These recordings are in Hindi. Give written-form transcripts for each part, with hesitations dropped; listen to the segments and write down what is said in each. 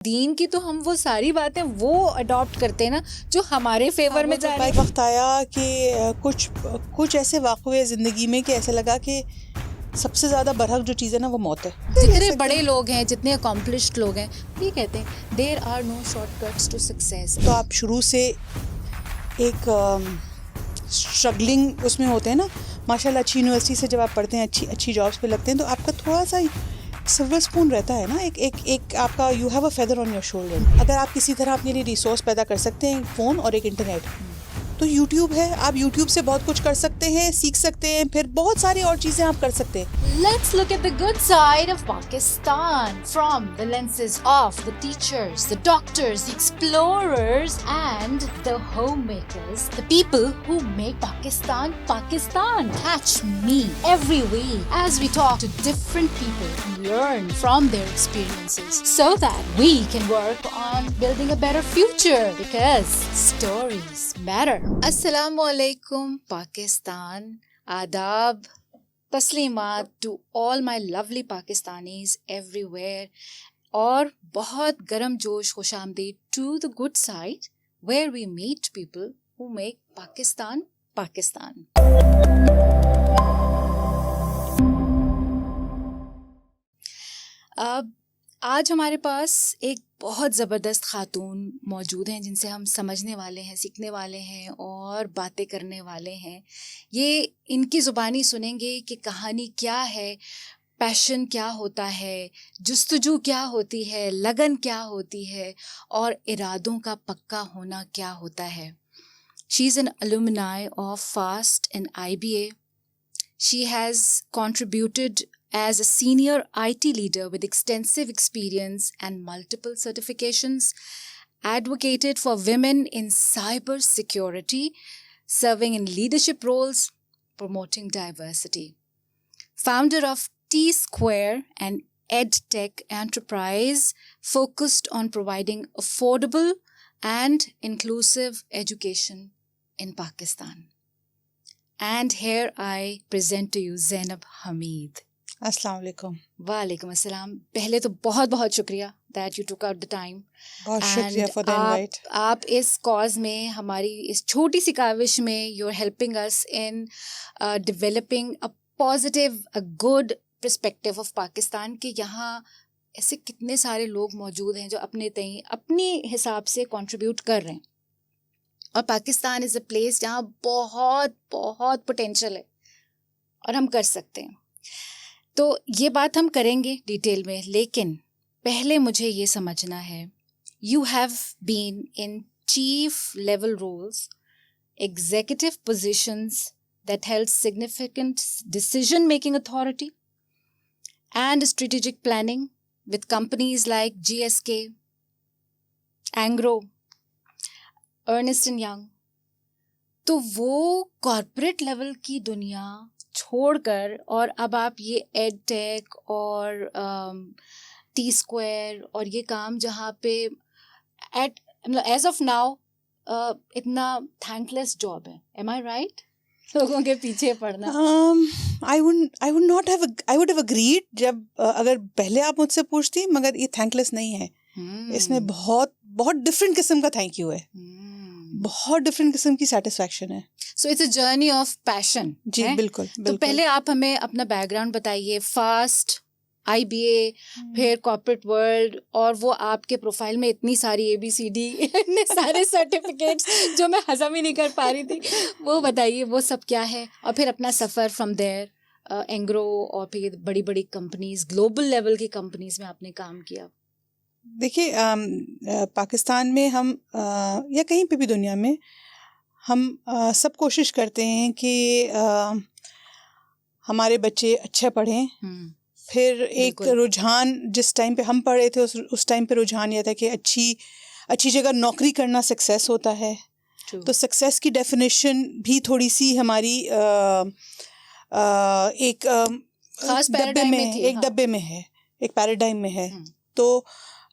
दीन की तो हम वो सारी बातें वो अडॉप्ट करते हैं ना जो हमारे फेवर में जा रही एक वक्त आया कि कुछ ऐसे वाक़े ज़िंदगी में कि ऐसा लगा कि सबसे ज़्यादा बरहक जो चीज़ है ना वो मौत है। जितने बड़े लोग हैं, जितने अकॉम्प्लिश्ड लोग हैं, ये कहते हैं there are no shortcuts to success. तो आप शुरू से एक स्ट्रगलिंग उसमें होते हैं ना, माशाल्लाह अच्छी यूनिवर्सिटी से जब आप पढ़ते हैं, अच्छी जॉब्स पे लगते हैं, तो आपका थोड़ा सा सिल्वर स्पून रहता है ना, एक आपका you have a feather on your shoulder. अगर आप किसी तरह अपने लिए रिसोर्स पैदा कर सकते हैं, फ़ोन और एक इंटरनेट, तो यूट्यूब है, आप यूट्यूब से बहुत कुछ कर सकते हैं, सीख सकते हैं, फिर बहुत सारी और चीज़ें आप कर सकते हैं। Let's look at the good side of Pakistan from the lenses of the teachers, the doctors, the explorers and the homemakers, the people who make Pakistan Pakistan. Catch me every week as we talk to different people and learn from their experiences so that we can work on building a better future because stories matter. Assalamu alaikum Pakistan. Adab. तस्लीमात to all my lovely Pakistanis everywhere और बहुत गर्म जोश खुशामदीद to the good side where we meet people who make Pakistan Pakistan. अब आज हमारे पास एक बहुत ज़बरदस्त खातून मौजूद हैं जिनसे हम समझने वाले हैं, सीखने वाले हैं और बातें करने वाले हैं। ये इनकी ज़ुबानी सुनेंगे कि कहानी क्या है, पैशन क्या होता है, जुस्तजू क्या होती है, लगन क्या होती है और इरादों का पक्का होना क्या होता है। She is an alumni of FAST and IBA. She has contributed as a senior IT leader with extensive experience and multiple certifications, advocated for women in cyber security, serving in leadership roles, promoting diversity. Founder of T-Square, an EdTech enterprise focused on providing affordable and inclusive education in Pakistan. And here I present to you Zainab Hamid. अस्सलाम वालेकुम। वालेकुम अस्सलाम। पहले तो बहुत बहुत शुक्रिया that you took out the time. बहुत शुक्रिया फॉर द इनवाइट। आप इस कॉज में, हमारी इस छोटी सी काविश में, you are helping us in developing a positive, a good perspective of Pakistan कि यहाँ ऐसे कितने सारे लोग मौजूद हैं जो अपने तय अपनी हिसाब से कंट्रीब्यूट कर रहे हैं और पाकिस्तान इज़ अ प्लेस जहाँ बहुत बहुत पोटेंशियल है और हम कर सकते हैं। तो ये बात हम करेंगे डिटेल में, लेकिन पहले मुझे ये समझना है, you have been in chief level roles, executive positions that held significant decision making authority and strategic planning with companies like GSK, Angro, Ernst & Young. तो वो कॉर्पोरेट लेवल की दुनिया छोड़कर और अब आप ये एडटेक और टी स्क्वायर और ये काम जहाँ पे एज ऑफ नाउ इतना थैंकलेस जॉब है, एम आई राइट? लोगों के पीछे पड़ना। आई वुड हैव अग्रीड जब अगर पहले आप मुझसे पूछती, मगर ये थैंकलेस नहीं है। इसमें बहुत बहुत डिफरेंट किस्म का थैंक यू है, बहुत डिफरेंट किस्म की सेटिस्फैक्शन है। So it's a journey of passion. जी बिल्कुल, तो पहले आप हमें अपना बैकग्राउंड बताइए, फास्ट, IBA, फिर कॉर्पोरेट वर्ल्ड, और वो आपके प्रोफाइल में इतनी सारी ABCD, इतने सारे सर्टिफिकेट्स जो मैं हजम ही नहीं कर पा रही थी, वो बताइए वो सब क्या है, और फिर अपना सफ़र फ्रॉम देयर एंग्रो और फिर बड़ी बड़ी कंपनीज, ग्लोबल लेवल की कंपनीज में आपने काम किया। देखिए, पाकिस्तान में हम या कहीं पे भी दुनिया में हम सब कोशिश करते हैं कि हमारे बच्चे अच्छे पढ़ें। फिर एक रुझान, जिस टाइम पे हम पढ़े थे उस टाइम पे रुझान यह था कि अच्छी जगह नौकरी करना सक्सेस होता है। तो सक्सेस की डेफिनेशन भी थोड़ी सी हमारी एक खास डब्बे में है, एक डब्बे में है, एक पैराडाइम में है। तो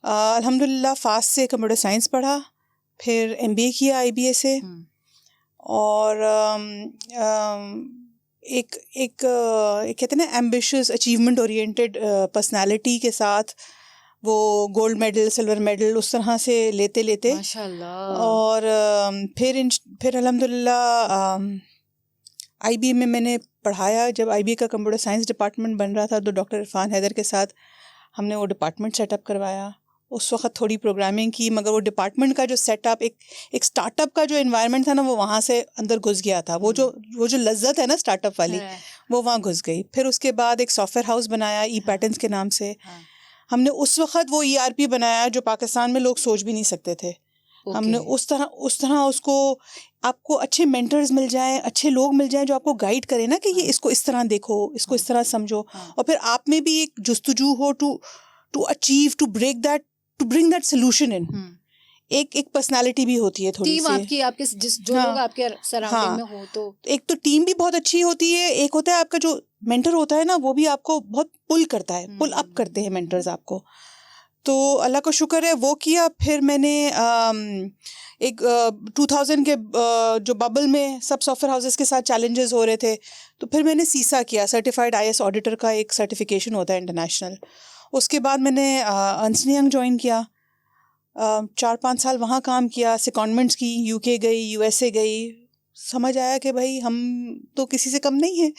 अल्हम्दुलिल्लाह फास्ट से कंप्यूटर साइंस पढ़ा, फिर MBA किया IBA से, और एक कहते हैं ना एम्बिशियस, अचीवमेंट ओरिएंटेड पर्सनालिटी के साथ वो गोल्ड मेडल सिल्वर मेडल उस तरह से लेते लेते माशाल्लाह। और फिर अल्हम्दुलिल्लाह IB में मैंने पढ़ाया। जब IB का कंप्यूटर साइंस डिपार्टमेंट बन रहा था तो डॉक्टर इरफान हैदर के साथ हमने वो डिपार्टमेंट सेटअप करवाया। उस वक्त थोड़ी प्रोग्रामिंग की, मगर वो डिपार्टमेंट का जो सेटअप एक स्टार्टअप का जो एनवायरनमेंट था ना, वो वहाँ से अंदर घुस गया था। वो जो लज्जत है ना स्टार्टअप वाली, वो वहाँ घुस गई। फिर उसके बाद एक सॉफ्टवेयर हाउस बनाया ई-पैटर्न्स के नाम से। हमने उस वक्त वो ERP बनाया जो पाकिस्तान में लोग सोच भी नहीं सकते थे। हमने उस तरह उसको, आपको अच्छे मेंटर्स मिल जाएं, अच्छे लोग मिल जाएं जो आपको गाइड करें ना कि ये इसको इस तरह देखो, इसको इस तरह समझो, और फिर आप में भी एक जुस्तजू हो to achieve, to bring that solution in. एक पर्सनालिटी भी होती है थोड़ी टीम सी आपके जो लोग आपके सराउंडिंग में हो, तो एक तो टीम भी बहुत अच्छी होती है। एक होता है आपका जो मेंटर होता है ना, वो भी आपको बहुत पुल करता है, पुल अप करते हैं मेंटर्स आपको। तो अल्लाह का शुक्र है वो किया। फिर मैंने एक 2000 के जो बबल में सब सॉफ्टवेयर हाउसेस के साथ चैलेंजेस हो रहे थे, तो फिर मैंने सीसा किया, सर्टिफाइड IS ऑडिटर का एक सर्टिफिकेशन होता है इंटरनेशनल। उसके बाद मैंने अर्न्स्ट एंड यंग ज्वाइन किया, 4-5 साल वहाँ काम किया, सेकॉन्डमेंट्स की, UK गई, USA गई। समझ आया कि भाई हम तो किसी से कम नहीं हैं।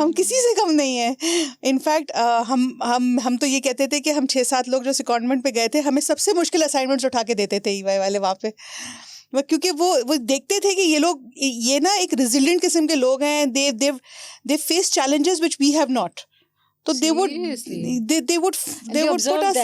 हम किसी से कम नहीं हैं। इनफैक्ट हम तो ये कहते थे कि हम 6-7 लोग जो सेकॉन्डमेंट पे गए थे, हमें सबसे मुश्किल असाइनमेंट्स उठा के देते थे EY वाले वहाँ पे, क्योंकि वो देखते थे कि ये ना एक रेजिलिएंट किस्म के लोग हैं। They face challenges which we have not. So they would put us,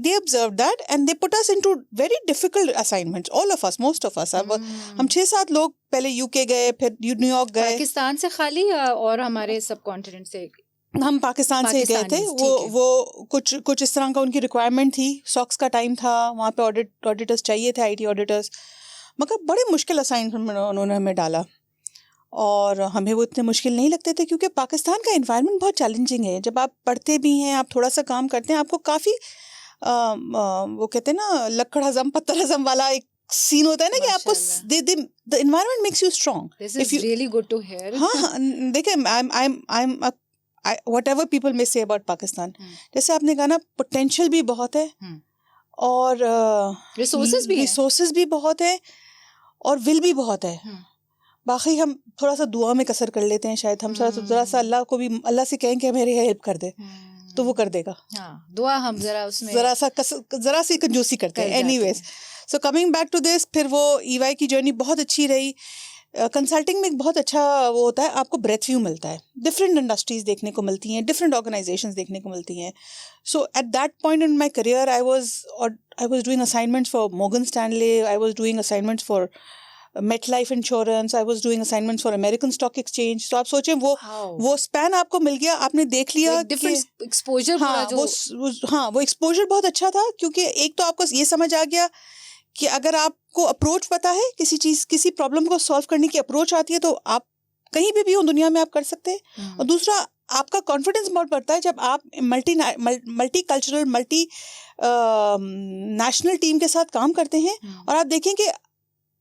they observed that and they put us into very difficult assignments, all of us, most of us. हम 6-7 लोग पहले UK गए, फिर न्यूयॉर्क गए। पाकिस्तान से खाली और हमारे सब कॉन्टिनेंट से? हम पाकिस्तान से गए थे। वो कुछ इस तरह का उनकी रिक्वायरमेंट थी। सॉक्स का टाइम था, वहाँ पे ऑडिटर्स चाहिए थे, IT ऑडिटर्स, मगर बड़े मुश्किल असाइनमेंट उन्होंने हमें डाला और हमें वो इतने मुश्किल नहीं लगते थे, क्योंकि पाकिस्तान का एनवायरनमेंट बहुत चैलेंजिंग है। जब आप पढ़ते भी हैं, आप थोड़ा सा काम करते हैं, आपको काफ़ी वो कहते हैं ना लक्कड़ हज़म पत्थर हज़म वाला एक सीन होता है ना, कि आपको the environment makes you strong. This is really good to hear. हाँ, देखिए whatever people may say about Pakistan, जैसे आपने कहा ना, पोटेंशियल भी बहुत है और रिसोर्सेज भी बहुत है और विल भी बहुत है। बाकी हम थोड़ा सा दुआ में कसर कर लेते हैं शायद। हम ज़रा सा अल्लाह से कहें कि मेरी हेल्प कर दे, तो वो कर देगा। दुआ हम उसमें ज़रा सी कंजूसी करते हैं। Anyways, so coming back to this, फिर वो EY की जर्नी बहुत अच्छी रही। कंसल्टिंग में एक बहुत अच्छा वो होता है, आपको ब्रेथ व्यू मिलता है, डिफरेंट इंडस्ट्रीज देखने को मिलती हैं, डिफरेंट ऑर्गेनाइजेशंस देखने को मिलती हैं। So at that point in my career I was doing assignments for Morgan Stanley, I was doing assignments for MetLife Insurance, I was doing assignments for American Stock Exchange. तो आप सोचें वो स्पैन आपको मिल गया, आपने देख लिया डिफरेंट एक्सपोजर। वो एक्सपोजर बहुत अच्छा था, क्योंकि एक तो आपको ये समझ आ गया कि अगर आपको अप्रोच पता है, किसी प्रॉब्लम को सॉल्व करने की अप्रोच आती है, तो आप कहीं भी हो दुनिया में आप कर सकते हैं। और दूसरा, आपका कॉन्फिडेंस बहुत बढ़ता है जब आप multi cultural multi national team के साथ काम करते हैं और आप देखें कि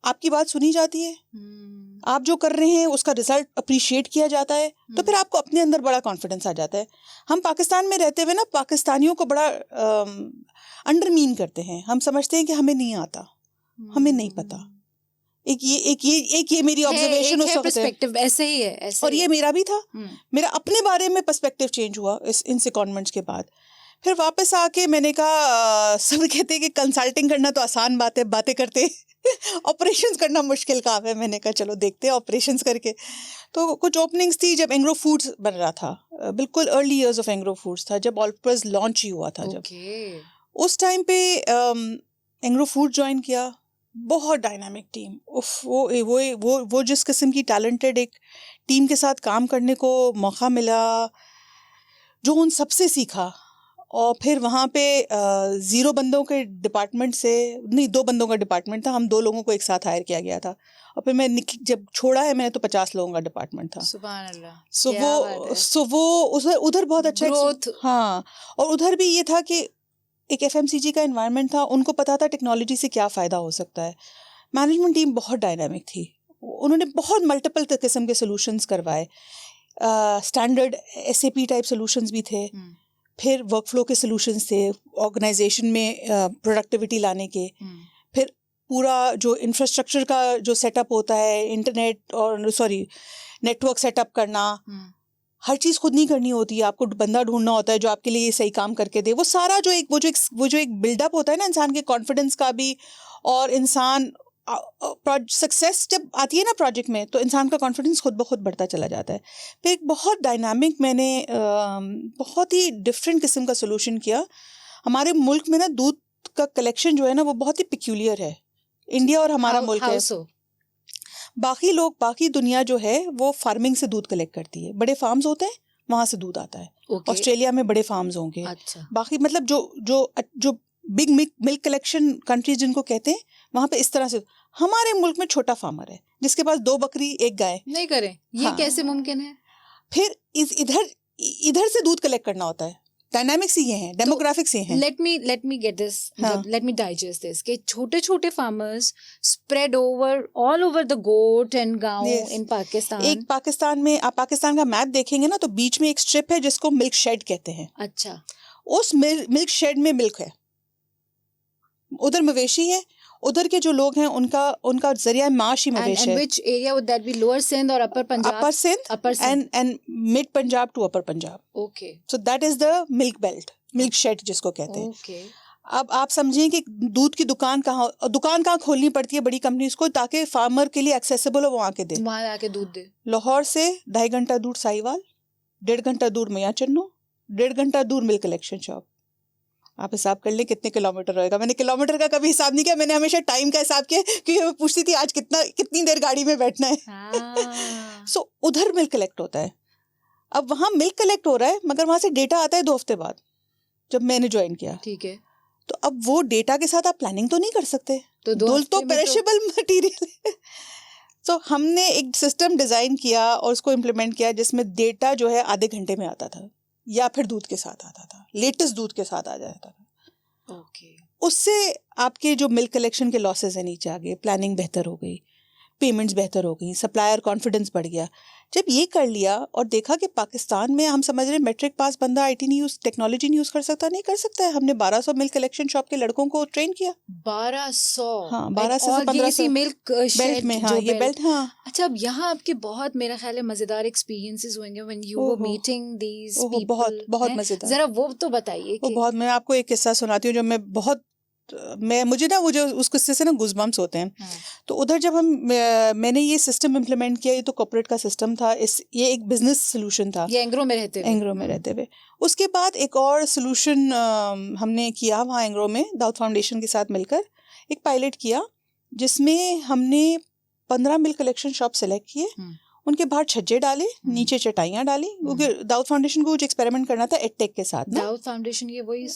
आपकी बात सुनी जाती है, आप जो कर रहे हैं उसका रिजल्ट अप्रिशिएट किया जाता है, तो फिर आपको अपने अंदर बड़ा कॉन्फिडेंस आ जाता है। हम पाकिस्तान में रहते हुए ना पाकिस्तानियों को बड़ा अंडरमीन करते हैं। हम समझते हैं कि हमें नहीं आता, हमें नहीं पता। एक ये मेरी ऑब्जर्वेशन उस वक्त पर्सपेक्टिव ऐसे ही है, और ये मेरा भी था। मेरा अपने बारे में पर्सपेक्टिव चेंज हुआ इन सेकॉन्डमेंट्स के बाद। फिर वापस आके मैंने कहा, सब कहते हैं कि कंसल्टिंग करना तो आसान बात है, बातें करते ऑपरेशंस करना मुश्किल काम है। मैंने कहा चलो देखते हैं ऑपरेशंस करके। तो कुछ ओपनिंग्स थी जब एंग्रो फूड्स बन रहा था, बिल्कुल early years of Engro foods था, जब ऑलपर्स लॉन्च ही हुआ था। जब उस टाइम पे एंग्रो फूड ज्वाइन किया, बहुत डायनामिक टीम। वो जिस किस्म की टैलेंटेड एक टीम के साथ काम करने को मौका मिला, जो उन सबसे सीखा। और फिर वहाँ पे 0 बंदों के डिपार्टमेंट से, नहीं 2 बंदों का डिपार्टमेंट था, हम 2 लोगों को एक साथ हायर किया गया था। और फिर मैं जब छोड़ा है मैंने, तो 50 लोगों का डिपार्टमेंट था। सुभान अल्लाह। सो वो उधर बहुत अच्छा ग्रोथ। हाँ, और उधर भी ये था कि एक FMCG का एनवायरनमेंट था, उनको पता था टेक्नोलॉजी से क्या फ़ायदा हो सकता है। मैनेजमेंट टीम बहुत डायनामिक थी, उन्होंने बहुत मल्टीपल किस्म के सोल्यूशंस करवाए। स्टैंडर्ड SAP टाइप सोल्यूशंस भी थे, फिर वर्कफ्लो के सॉल्यूशंस थे, ऑर्गेनाइजेशन में प्रोडक्टिविटी लाने के, फिर पूरा जो इंफ्रास्ट्रक्चर का जो सेटअप होता है, इंटरनेट और नेटवर्क सेटअप करना, हर चीज़ खुद नहीं करनी होती है, आपको बंदा ढूंढना होता है जो आपके लिए सही काम करके दे। वो सारा जो एक बिल्डअप होता है ना इंसान के कॉन्फिडेंस का भी, और इंसान सक्सेस जब आती है ना प्रोजेक्ट में, तो इंसान का कॉन्फिडेंस खुद ब खुद बढ़ता चला जाता है। फिर एक बहुत डायनामिक मैंने बहुत ही डिफरेंट किस्म का सोल्यूशन किया। हमारे मुल्क में ना दूध का कलेक्शन जो है ना वो बहुत ही पिक्यूलियर है, इंडिया और हमारा मुल्क है। बाकी दुनिया जो है वो फार्मिंग से दूध कलेक्ट करती है, बड़े फार्म्स होते हैं वहां से दूध आता है। ऑस्ट्रेलिया में बड़े फार्म्स होंगे। अच्छा। बाकी मतलब जो बिग मिल्क कलेक्शन कंट्रीज जिनको कहते हैं, वहां पे इस तरह से। हमारे मुल्क में छोटा फार्मर है जिसके पास 2 बकरी 1 गाय। नहीं करें ये हाँ। कैसे मुमकिन है? फिर इधर से दूध कलेक्ट करना होता है। डायनामिक्स ये हैं, डेमोग्राफिक्स ये हैं। Let me get this, let me digest this कि छोटे farmers spread over all over the गोट एंड गांव इन पाकिस्तान। एक पाकिस्तान में आप पाकिस्तान का मैप देखेंगे ना, तो बीच में एक स्ट्रिप है जिसको मिल्क शेड कहते हैं। अच्छा। उस मिल्क शेड में मिल्क है, उधर मवेशी है, उधर के जो लोग हैं उनका जरिया माश ही मवेशी है। And which area would that be? Lower Sindh or Upper Punjab? Upper Sindh and mid Punjab to Upper Punjab. Okay. So that is the milk belt, milk shed जिसको कहते हैं। Okay. अब आप समझें कि दूध की दुकान कहाँ खोलनी पड़ती है बड़ी कंपनीज को, ताकि फार्मर के लिए एक्सेसिबल हो, वो आके दे, वहाँ आके दूध दे। लाहौर से 2.5 घंटा दूर साहिवाल, 1.5 घंटा दूर मियाँ चन्नू, 1.5 घंटा दूर मिल्क कलेक्शन शॉप। आप हिसाब कर लें कितने किलोमीटर होएगा। मैंने किलोमीटर का कभी हिसाब नहीं किया, मैंने हमेशा टाइम का हिसाब किया, क्योंकि मैं पूछती थी आज कितनी देर गाड़ी में बैठना है। सो उधर मिल्क कलेक्ट होता है। अब वहाँ मिल्क कलेक्ट हो रहा है, मगर वहाँ से डेटा आता है 2 हफ्ते बाद, जब मैंने ज्वाइन किया। ठीक है। तो अब वो डेटा के साथ आप प्लानिंग तो नहीं कर सकते, तो दूध तो पेरिशेबल मटीरियल है। तो हमने एक सिस्टम डिजाइन किया और उसको इम्प्लीमेंट किया जिसमें डेटा जो है आधे घंटे में आता था, या फिर दूध के साथ आता था, लेटेस्ट दूध के साथ आ जाता था। उससे आपके जो मिल्क कलेक्शन के लॉसेस है नीचे आ गए, प्लानिंग बेहतर हो गई, पेमेंट्स बेहतर हो गई, सप्लायर कॉन्फिडेंस बढ़ गया। जब ये कर लिया और देखा कि पाकिस्तान में हम समझ रहे मैट्रिक पास बंदा आईटी नहीं यूज, टेक्नोलॉजी नहीं यूज कर सकता, नहीं कर सकता है। हमने 1200 मिल्क कलेक्शन शॉप के लड़कों को ट्रेन किया। 1200? हाँ, 1200 से 1500 मिल्क बेल्ट में। हाँ, ये बेल्ट। हाँ। अच्छा, अब यहाँ आपके बहुत मेरा ख्याल है मजेदार एक्सपीरियंसेस होंगे when you were meeting these people. बहुत मजेदार। जरा वो तो बताइए। मैं आपको एक किस्सा सुनाती हूँ। जब मुझे उस किस्से से ना गुज़बम्स होते हैं। हाँ। तो उधर जब मैंने ये सिस्टम इम्प्लीमेंट किया, ये तो कॉर्पोरेट का सिस्टम था, ये एक बिजनेस सोल्यूशन था, ये एंग्रो में रहते हुए। उसके बाद एक और सोल्यूशन हमने किया वहाँ एंग्रो में, दाऊद फाउंडेशन के साथ मिलकर एक पायलट किया, जिसमें हमने 15 मिल्क कलेक्शन शॉप सेलेक्ट किए, उनके बाहर छज्जे डाले, नीचे चटाइयाँ डाली, क्योंकि दाऊद फाउंडेशन को कुछ एक्सपेरिमेंट करना था एडटेक के साथ। दाऊद फाउंडेशन ये वही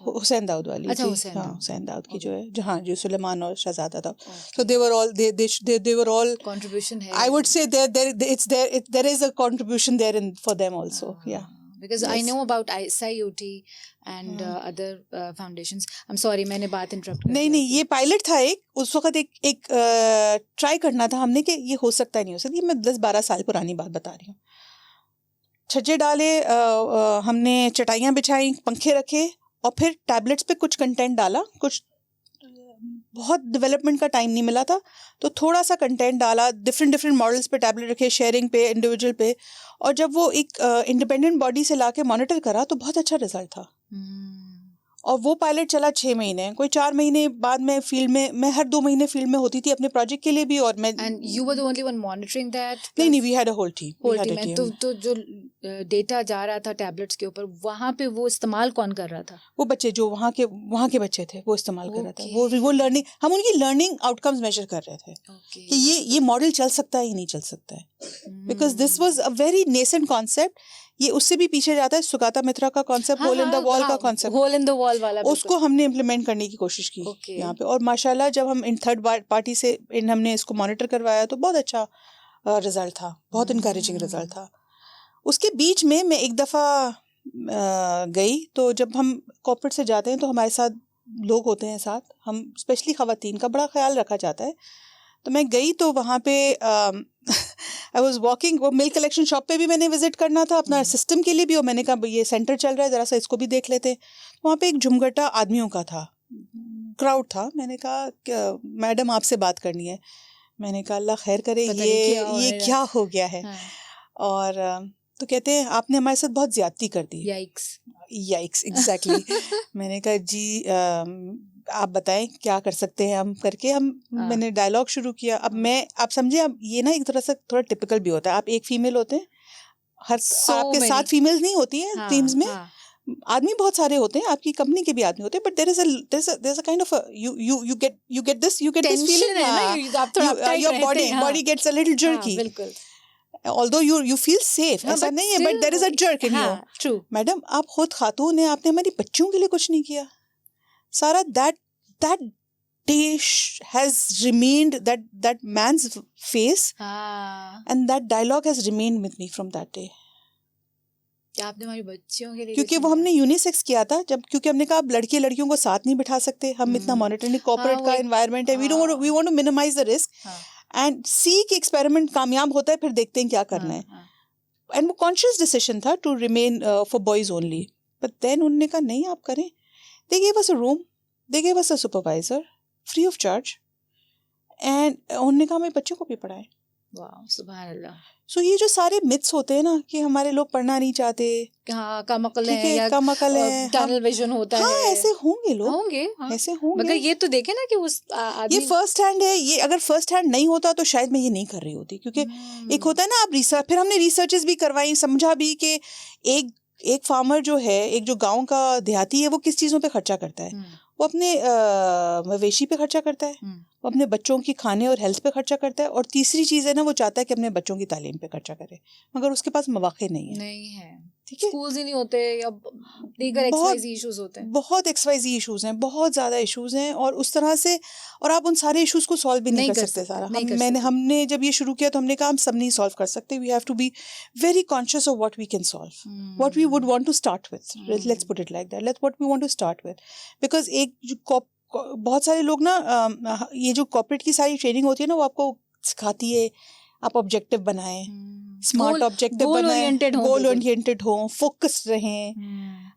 हुसैन दाऊद वाली। अच्छा, हुसैन दाऊद की जो है, जहाँ जो सुलेमान और शहजादा था। So they were all contribution है। I would say there is a contribution there for them also. Yeah. Because yes. I know about SIOT and other foundations. I'm sorry, मैंने बात इंटरप्ट कर नहीं, ये पायलट था एक। उस वक्त एक ट्राई करना था हमने कि ये हो सकता है नहीं हो सकता। ये मैं 10-12 साल पुरानी बात बता रही हूँ। छज्जे डाले, हमने चटाइयाँ बिछाई, पंखे रखे, और फिर टैबलेट्स पे कुछ कंटेंट डाला। कुछ बहुत डेवलपमेंट का टाइम नहीं मिला था, तो थोड़ा सा कंटेंट डाला, डिफरेंट मॉडल्स पे टैबलेट रखे, शेयरिंग पे, इंडिविजुअल पे। और जब वो एक इंडिपेंडेंट बॉडी से लाके मॉनिटर करा तो बहुत अच्छा रिजल्ट था। और वो पायलट चला 6 महीने। कोई 4 महीने बाद में फील्ड में, मैं हर 2 महीने फील्ड में होती थी अपने प्रोजेक्ट के लिए भी। और मैं And you were the only one monitoring that? नहीं, we had a whole team. तो जो डेटा जा रहा था टैबलेट्स के ऊपर, वहाँ पे वो इस्तेमाल कौन कर रहा था? वो बच्चे जो वहाँ के बच्चे थे, वो इस्तेमाल कर रहा था। वो लर्निंग, हम उनकी लर्निंग आउटकम्स मेजर कर रहे थे कि ये मॉडल चल सकता है या नहीं चल सकता है। Because this was a very nascent concept. ये उससे भी पीछे जाता है, सुगाता मित्रा का concept, hole in the wall का concept, hole in the wall वाला, उसको हमने इम्प्लीमेंट करने की कोशिश की यहाँ पे। और माशाल्लाह जब हम इन थर्ड पार्टी से हमने इसको मॉनिटर करवाया तो बहुत अच्छा रिजल्ट था, बहुत इनकरेजिंग रिजल्ट था। उसके बीच में मैं एक दफ़ा गई, तो जब हम कॉर्पोरेट से जाते हैं तो हमारे साथ लोग होते हैं साथ, हम स्पेशली ख़वातीन का बड़ा ख्याल रखा जाता है। तो मैं गई तो वहाँ पे आई वॉज वॉकिंग, वो मिल्क कलेक्शन शॉप पे भी मैंने विजिट करना था अपना सिस्टम के लिए भी, और मैंने कहा ये सेंटर चल रहा है ज़रा सा इसको भी देख लेते। वहाँ पे एक झुमघटा आदमियों का था, क्राउड था। मैंने कहा मैडम आपसे बात करनी है। मैंने कहा अल्लाह खैर करे, ये क्या हो गया है। और तो कहते हैं आपने हमारे साथ बहुत ज्यादती कर दी। Yikes exactly. मैंने कहा जी आप बताएं क्या कर सकते हैं हम करके। मैंने डायलॉग शुरू किया। अब आप समझे, अब ये ना एक तरह से थोड़ा टिपिकल भी होता है। आप एक फीमेल होते हैं, आपके साथ फीमेल्स नहीं होती हैं टीम्स में, आदमी बहुत सारे होते हैं, आपकी कंपनी के भी आदमी होते हैं, but there is a kind of you get this feeling, your body gets a little jerky, although you feel safe, ऐसा नहीं है, but there is a jerk in you. True. Madam आप खुद खातून हैं, आपने हमारी बच्चियों के लिए कुछ नहीं किया। सारा that dish has remained, that man's face, and that dialogue has remained with me from that day. आपने हमारी बच्चियों के लिए, क्योंकि वो हमने यूनिसेक्स किया था जब, क्योंकि हमने कहा अब लड़के लड़कियों को साथ नहीं बिठा सकते हम, इतना मॉनिटरिंग कॉर्पोरेट का एनवायरनमेंट है, we want to minimize the risk and see कि एक्सपेरिमेंट कामयाब होता है, फिर देखते हैं क्या करना है। एंड वो कॉन्शियस डिसीजन था to remain for boys only, but then उन्होंने कहा नहीं आप करें। They gave us a room, they gave us a supervisor free of charge, and उन्होंने कहा हमें बच्चों को भी पढ़ाएं। वाह सुभान अल्लाह। सो ये जो सारे मिथ्स होते हैं ना कि हमारे लोग पढ़ना नहीं चाहते, कम अकल है या टनल विजन होता है, ऐसे होंगे लोग, ऐसे होंगे। मगर ये तो देखे ना कि उस ये फर्स्ट हैंड है, ये अगर फर्स्ट हैंड नहीं होता तो शायद मैं ये नहीं कर रही होती। क्योंकि एक होता है ना आप रिसर्च, फिर हमने रिसर्चेस भी करवाई, समझा भी कि एक फार्मर जो है, एक जो गांव का देहाती है, वो किस चीजों पे खर्चा करता है। वो अपने मवेशी पे खर्चा करता है, वो अपने बच्चों की खाने और हेल्थ पे खर्चा करता है, और तीसरी चीज है ना वो चाहता है कि अपने बच्चों की तालीम पे खर्चा करे, मगर उसके पास मौके नहीं है। ठीक है, स्कूल्स ही नहीं होते या दीगर एक्सवाईजी इश्यूज होते हैं, बहुत एक्सवाईजी इश्यूज हैं, बहुत ज्यादा इश्यूज हैं, और उस तरह से, और आप उन सारे इश्यूज को सॉल्व भी नहीं कर सकते सारा। हमने जब ये शुरू किया तो हमने कहा हम सब नहीं सॉल्व कर सकते, we have to be very conscious of what we can solve, what we would want to start with, let's put it like that, let's what we want to start with. Because बहुत सारे लोग ना, ये जो कॉर्पोरेट की सारी ट्रेनिंग होती है ना, वो आपको सिखाती है आप ऑब्जेक्टिव बनाएं, स्मार्ट ऑब्जेक्टिव बनाएं, गोल ओरिएंटेड हो, फोकस्ड रहें,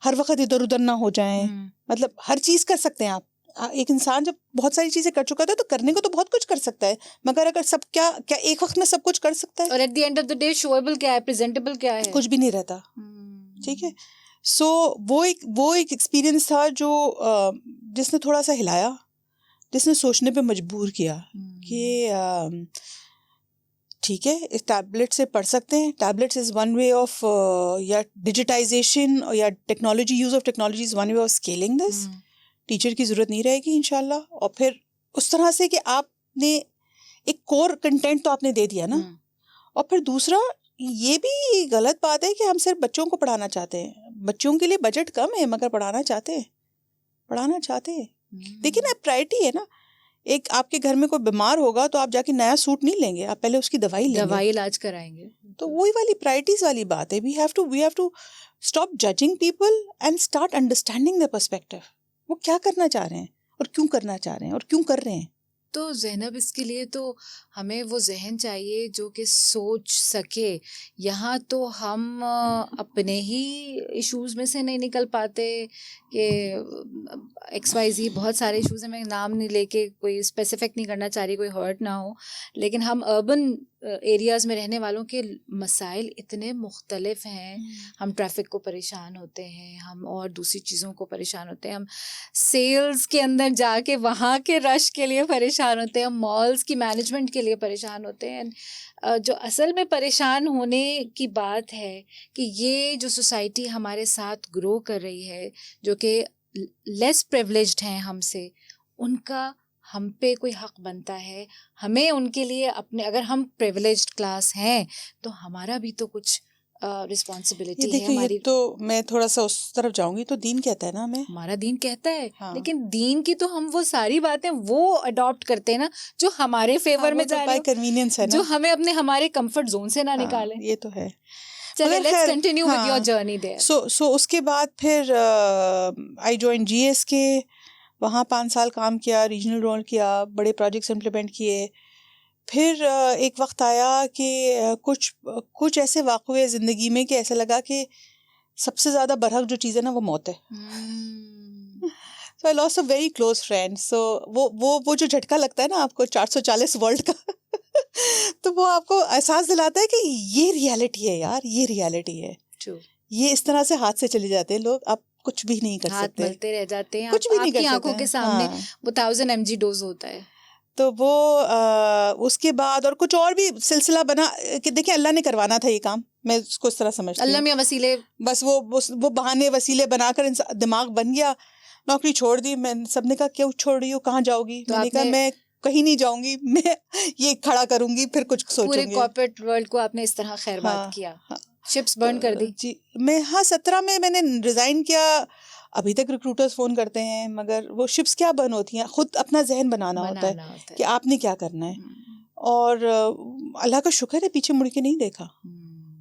हर वक्त इधर उधर ना हो जाएं, मतलब हर चीज कर सकते हैं आप। एक इंसान जब बहुत सारी चीजें कर चुका था तो करने को तो बहुत कुछ कर सकता है, मगर अगर सब क्या एक वक्त में सब कुछ कर सकता है, और at the end of the day showable क्या है, प्रेजेंटेबल क्या है, कुछ भी नहीं रहता। ठीक है, सो वो एक एक्सपीरियंस था जो जिसने थोड़ा सा हिलाया, जिसने सोचने पे मजबूर किया कि ठीक है, इस टैबलेट से पढ़ सकते हैं, tablets is one way of, या डिजिटाइजेशन या technology, use of technology is one way of scaling this. Teacher की ज़रूरत नहीं रहेगी इंशाल्लाह। और फिर उस तरह से कि आपने एक कोर कंटेंट तो आपने दे दिया ना, और फिर दूसरा ये भी गलत बात है कि हम सिर्फ बच्चों को पढ़ाना चाहते हैं, बच्चों के लिए बजट कम है मगर पढ़ाना चाहते हैं। देखिए ना, प्रायोरिटी है ना। एक आपके घर में कोई बीमार होगा तो आप जाके नया सूट नहीं लेंगे, आप पहले उसकी दवाई इलाज कराएंगे। तो वही वाली प्रायोरिटीज वाली बात है। We have to stop judging people and start understanding their perspective. वो क्या करना चाह रहे हैं और क्यों करना चाह रहे हैं और क्यों कर रहे हैं। तो ज़ैनब, इसके लिए तो हमें वो जहन चाहिए जो कि सोच सके। यहाँ तो हम अपने ही इश्यूज़ में से नहीं निकल पाते कि XYZ बहुत सारे इश्यूज़ हैं, मैं नाम नहीं लेके कोई स्पेसिफिक नहीं करना चाह रही, कोई हर्ट ना हो, लेकिन हम अर्बन एरियाज़ में रहने वालों के मसाइल इतने मुख्तलिफ हैं। हम ट्रैफिक को परेशान होते हैं, हम और दूसरी चीज़ों को परेशान होते हैं, हम सेल्स के अंदर जाके वहाँ के रश के लिए परेशान होते हैं, हम मॉल्स की मैनेजमेंट के लिए परेशान होते हैं। जो असल में परेशान होने की बात है कि ये जो सोसाइटी हमारे साथ ग्रो कर रही है, जो कि लेस प्रिविलेज्ड हैं हमसे, उनका हम पे कोई हक बनता है। हमें उनके लिए अपने, अगर हम प्रिविलेज्ड क्लास हैं तो हमारा भी तो कुछ रिस्पॉन्सिबिलिटी है हमारी। तो मैं थोड़ा सा उस तरफ जाऊंगी तो दीन कहता है ना, हमें, हमारा दीन कहता है, हाँ। लेकिन दीन की तो हम वो सारी बातें वो अडॉप्ट करते हैं ना जो हमारे फेवर में जा रही है, कन्वीनियंस है ना, जो हमें अपने हमारे कंफर्ट जोन से ना निकाले। ये तो है। चलिए, let's continue with your journey there. So उसके बाद फिर आई जॉइन GSK, वहाँ 5 साल काम किया, रीजनल रोल किया, बड़े प्रोजेक्ट्स इम्प्लीमेंट किए। फिर एक वक्त आया कि कुछ ऐसे वाक़े हुए ज़िंदगी में कि ऐसा लगा कि सबसे ज़्यादा बरहक जो चीज़ है ना वो मौत है। So I lost a very close friend. So वो जो झटका लगता है ना आपको 440 वर्ल्ड का तो वो आपको एहसास दिलाता है कि ये रियलिटी है यार, ये रियलिटी है। True. ये इस तरह से हाथ से चले जाते हैं लोग, आप कुछ भी नहीं कर हाथ सकते, मलते रह जाते हैं, कुछ भी नहीं कर आपकी सकते आंखों के हैं। सामने हाँ। वो 1000 mg डोज होता है। तो वो उसके बाद और कुछ और भी सिलसिला बना कि देखिए अल्लाह ने करवाना था ये काम, मैं उसको इस तरह समझती अल्लाह हूँ। मियां वसीले, बस वो बहाने वसीले बनाकर दिमाग बन गया, नौकरी छोड़ दी। मैं सबने कहा क्यों छोड़ रही हो, कहाँ जाओगी? तो मैंने कहा मैं कहीं नहीं जाऊंगी, मैं ये खड़ा करूंगी, फिर कुछ पूरे सोचूंगी। कॉर्पोरेट वर्ल्ड को आपने इस तरह खैरबाद हाँ, किया, हाँ। शिप्स बर्न कर दी। जी मैं, हाँ 17 में मैंने रिजाइन किया। अभी तक रिक्रूटर्स फोन करते हैं, मगर वो शिप्स क्या बर्न होती हैं, खुद अपना जहन बनाना होता है कि आपने क्या करना है। और अल्लाह का शुक्र है पीछे मुड़ के नहीं देखा,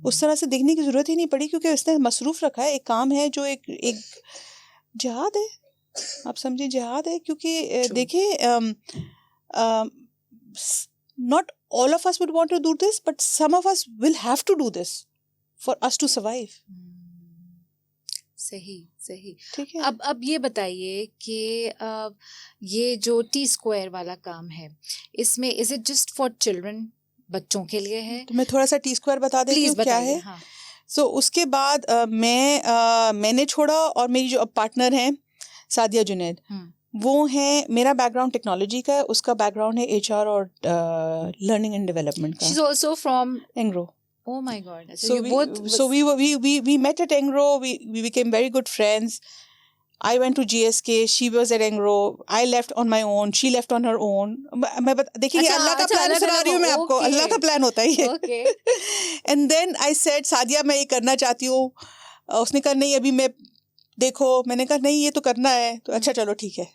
उस तरह से देखने की जरूरत ही नहीं पड़ी, क्योंकि उसने मसरूफ रखा है। एक काम है जो एक जिहाद है, आप समझिए जिहाद है। क्योंकि देखिए not all of us would want to do this, but some of us will have to do this for us to survive. सही सही। ठीक है। अब ये बताइए कि ये जो T-Square वाला काम है, इसमें is it just for children, बच्चों के लिए है? तो मैं थोड़ा सा T-Square बता देती हूँ क्या है। हाँ। सो उसके बाद मैंने छोड़ा, और मेरी जो अब पार्टनर हैं सादिया जुनैद, वो हैं, मेरा बैकग्राउंड टेक्नोलॉजी का है, उसका बैकग्राउंड है HR और लर्निंग एंड डेवलपमेंट का। She's also from Engro. Oh my God. So we met at Engro. We became very good friends. I went to GSK. She was at Engro. I left on my own. She left on her own. देखिए अल्लाह का प्लान सुना रही हूँ मैं आपको, अल्लाह का प्लान होता है ये। Okay. And then I said, Sadia मैं ये करना चाहती हूँ। उसने कहा नहीं अभी मैं देखो, मैंने कहा नहीं ये तो करना है, तो अच्छा चलो ठीक है।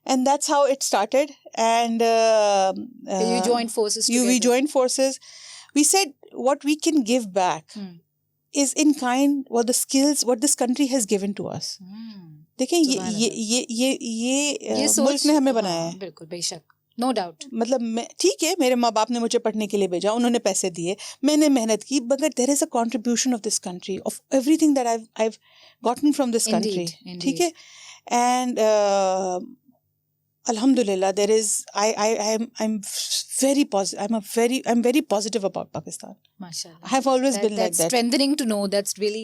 And that's how it started. And you joined forces together. We joined forces. We said what we can give back is in kind what the skills what this country has given to us. देखिए ये मुल्क ने हमें बनाया है। बिल्कुल बेशक, no doubt. मतलब मैं ठीक है, मेरे माँ बाप ने मुझे पढ़ने के लिए भेजा, उन्होंने पैसे दिए, मैंने मेहनत की, मगर there is a contribution of this country, of everything that I've gotten from this country. ठीक है। And Alhamdulillah, there is I'm very positive. I'm very positive about Pakistan. MashaAllah. I have always been like that. That's strengthening to know. That's really.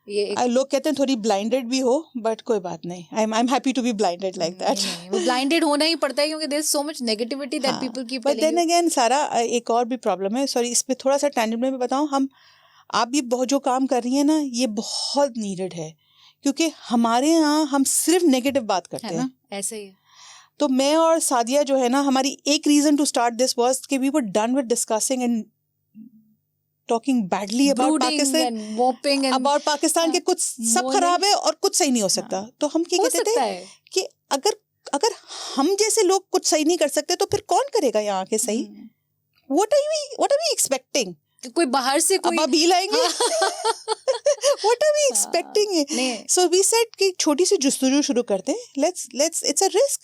लोग कहते हैं थोड़ी blinded भी हो, but कोई बात नहीं. I'm happy to be blinded like that. वो blinded होना ही पड़ता है, क्योंकि there's so much negativity that people keep telling you. But then again, सारा एक और भी problem है. Sorry, इस पे थोड़ा सा tangent में बताऊं, आप ये बहुत जो काम कर रही हैं ना, ये बहुत needed है, क्योंकि हमारे यहाँ हम सिर्फ नेगेटिव बात करते हैं। ऐसे ही। तो मैं और सादिया जो है ना, हमारी एक reason to start this was कि we were done with discussing and talking badly about Pakistan, about Pakistan के कुछ सब खराब है और कुछ सही नहीं हो सकता। तो हम क्या कहते थे कि अगर हम जैसे लोग कुछ सही नहीं कर सकते तो फिर कौन करेगा यहाँ के सही? What are we expecting? कोई बाहर से कोई अभी लाएंगे? What are we expecting? So we said कि छोटी सी जुस्तजू शुरू करते हैं। Let's it's a risk.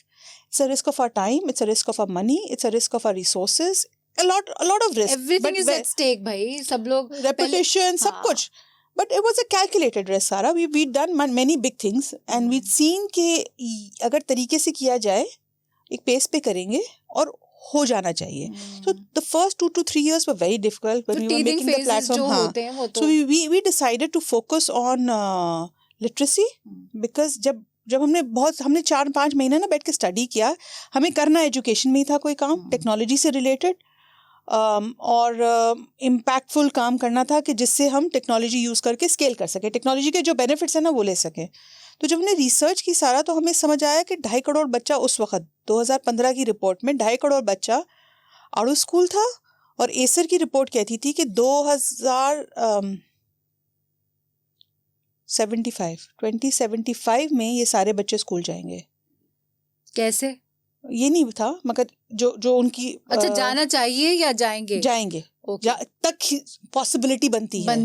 It's a risk of our time. It's a risk of our money. It's a risk of our resources. A lot of risk. Everything is at stake, भाई। सब लोग reputation, सब कुछ. But it was a calculated risk, Sara. We'd done many big things, and we'd seen कि अगर तरीके से किया जाए, एक पेस पे करेंगे और हो जाना चाहिए। So the first 2 to 3 years were very difficult when we were making the platform. So we decided to focus on literacy, because जब हमने 4-5 महीने ना बैठ के स्टडी किया, हमें करना एजुकेशन में ही था कोई काम, टेक्नोलॉजी से रिलेटेड, और इम्पैक्टफुल काम करना था कि जिससे हम टेक्नोलॉजी यूज़ करके स्केल कर सके, टेक्नोलॉजी के जो बेनिफिट्स हैं ना वो ले सकें। तो जब हमने रिसर्च की सारा, तो हमें समझ आया कि 2.5 करोड़ बच्चा उस वक्त 2015 की रिपोर्ट में 2.5 करोड़ बच्चा आउट ऑफ स्कूल था, और एसर की रिपोर्ट कहती थी कि 2075 में ये सारे बच्चे स्कूल जाएंगे। कैसे? ये नहीं था, मगर जो उनकी अच्छा जाना चाहिए या जाएंगे तक पॉसिबिलिटी बनती है।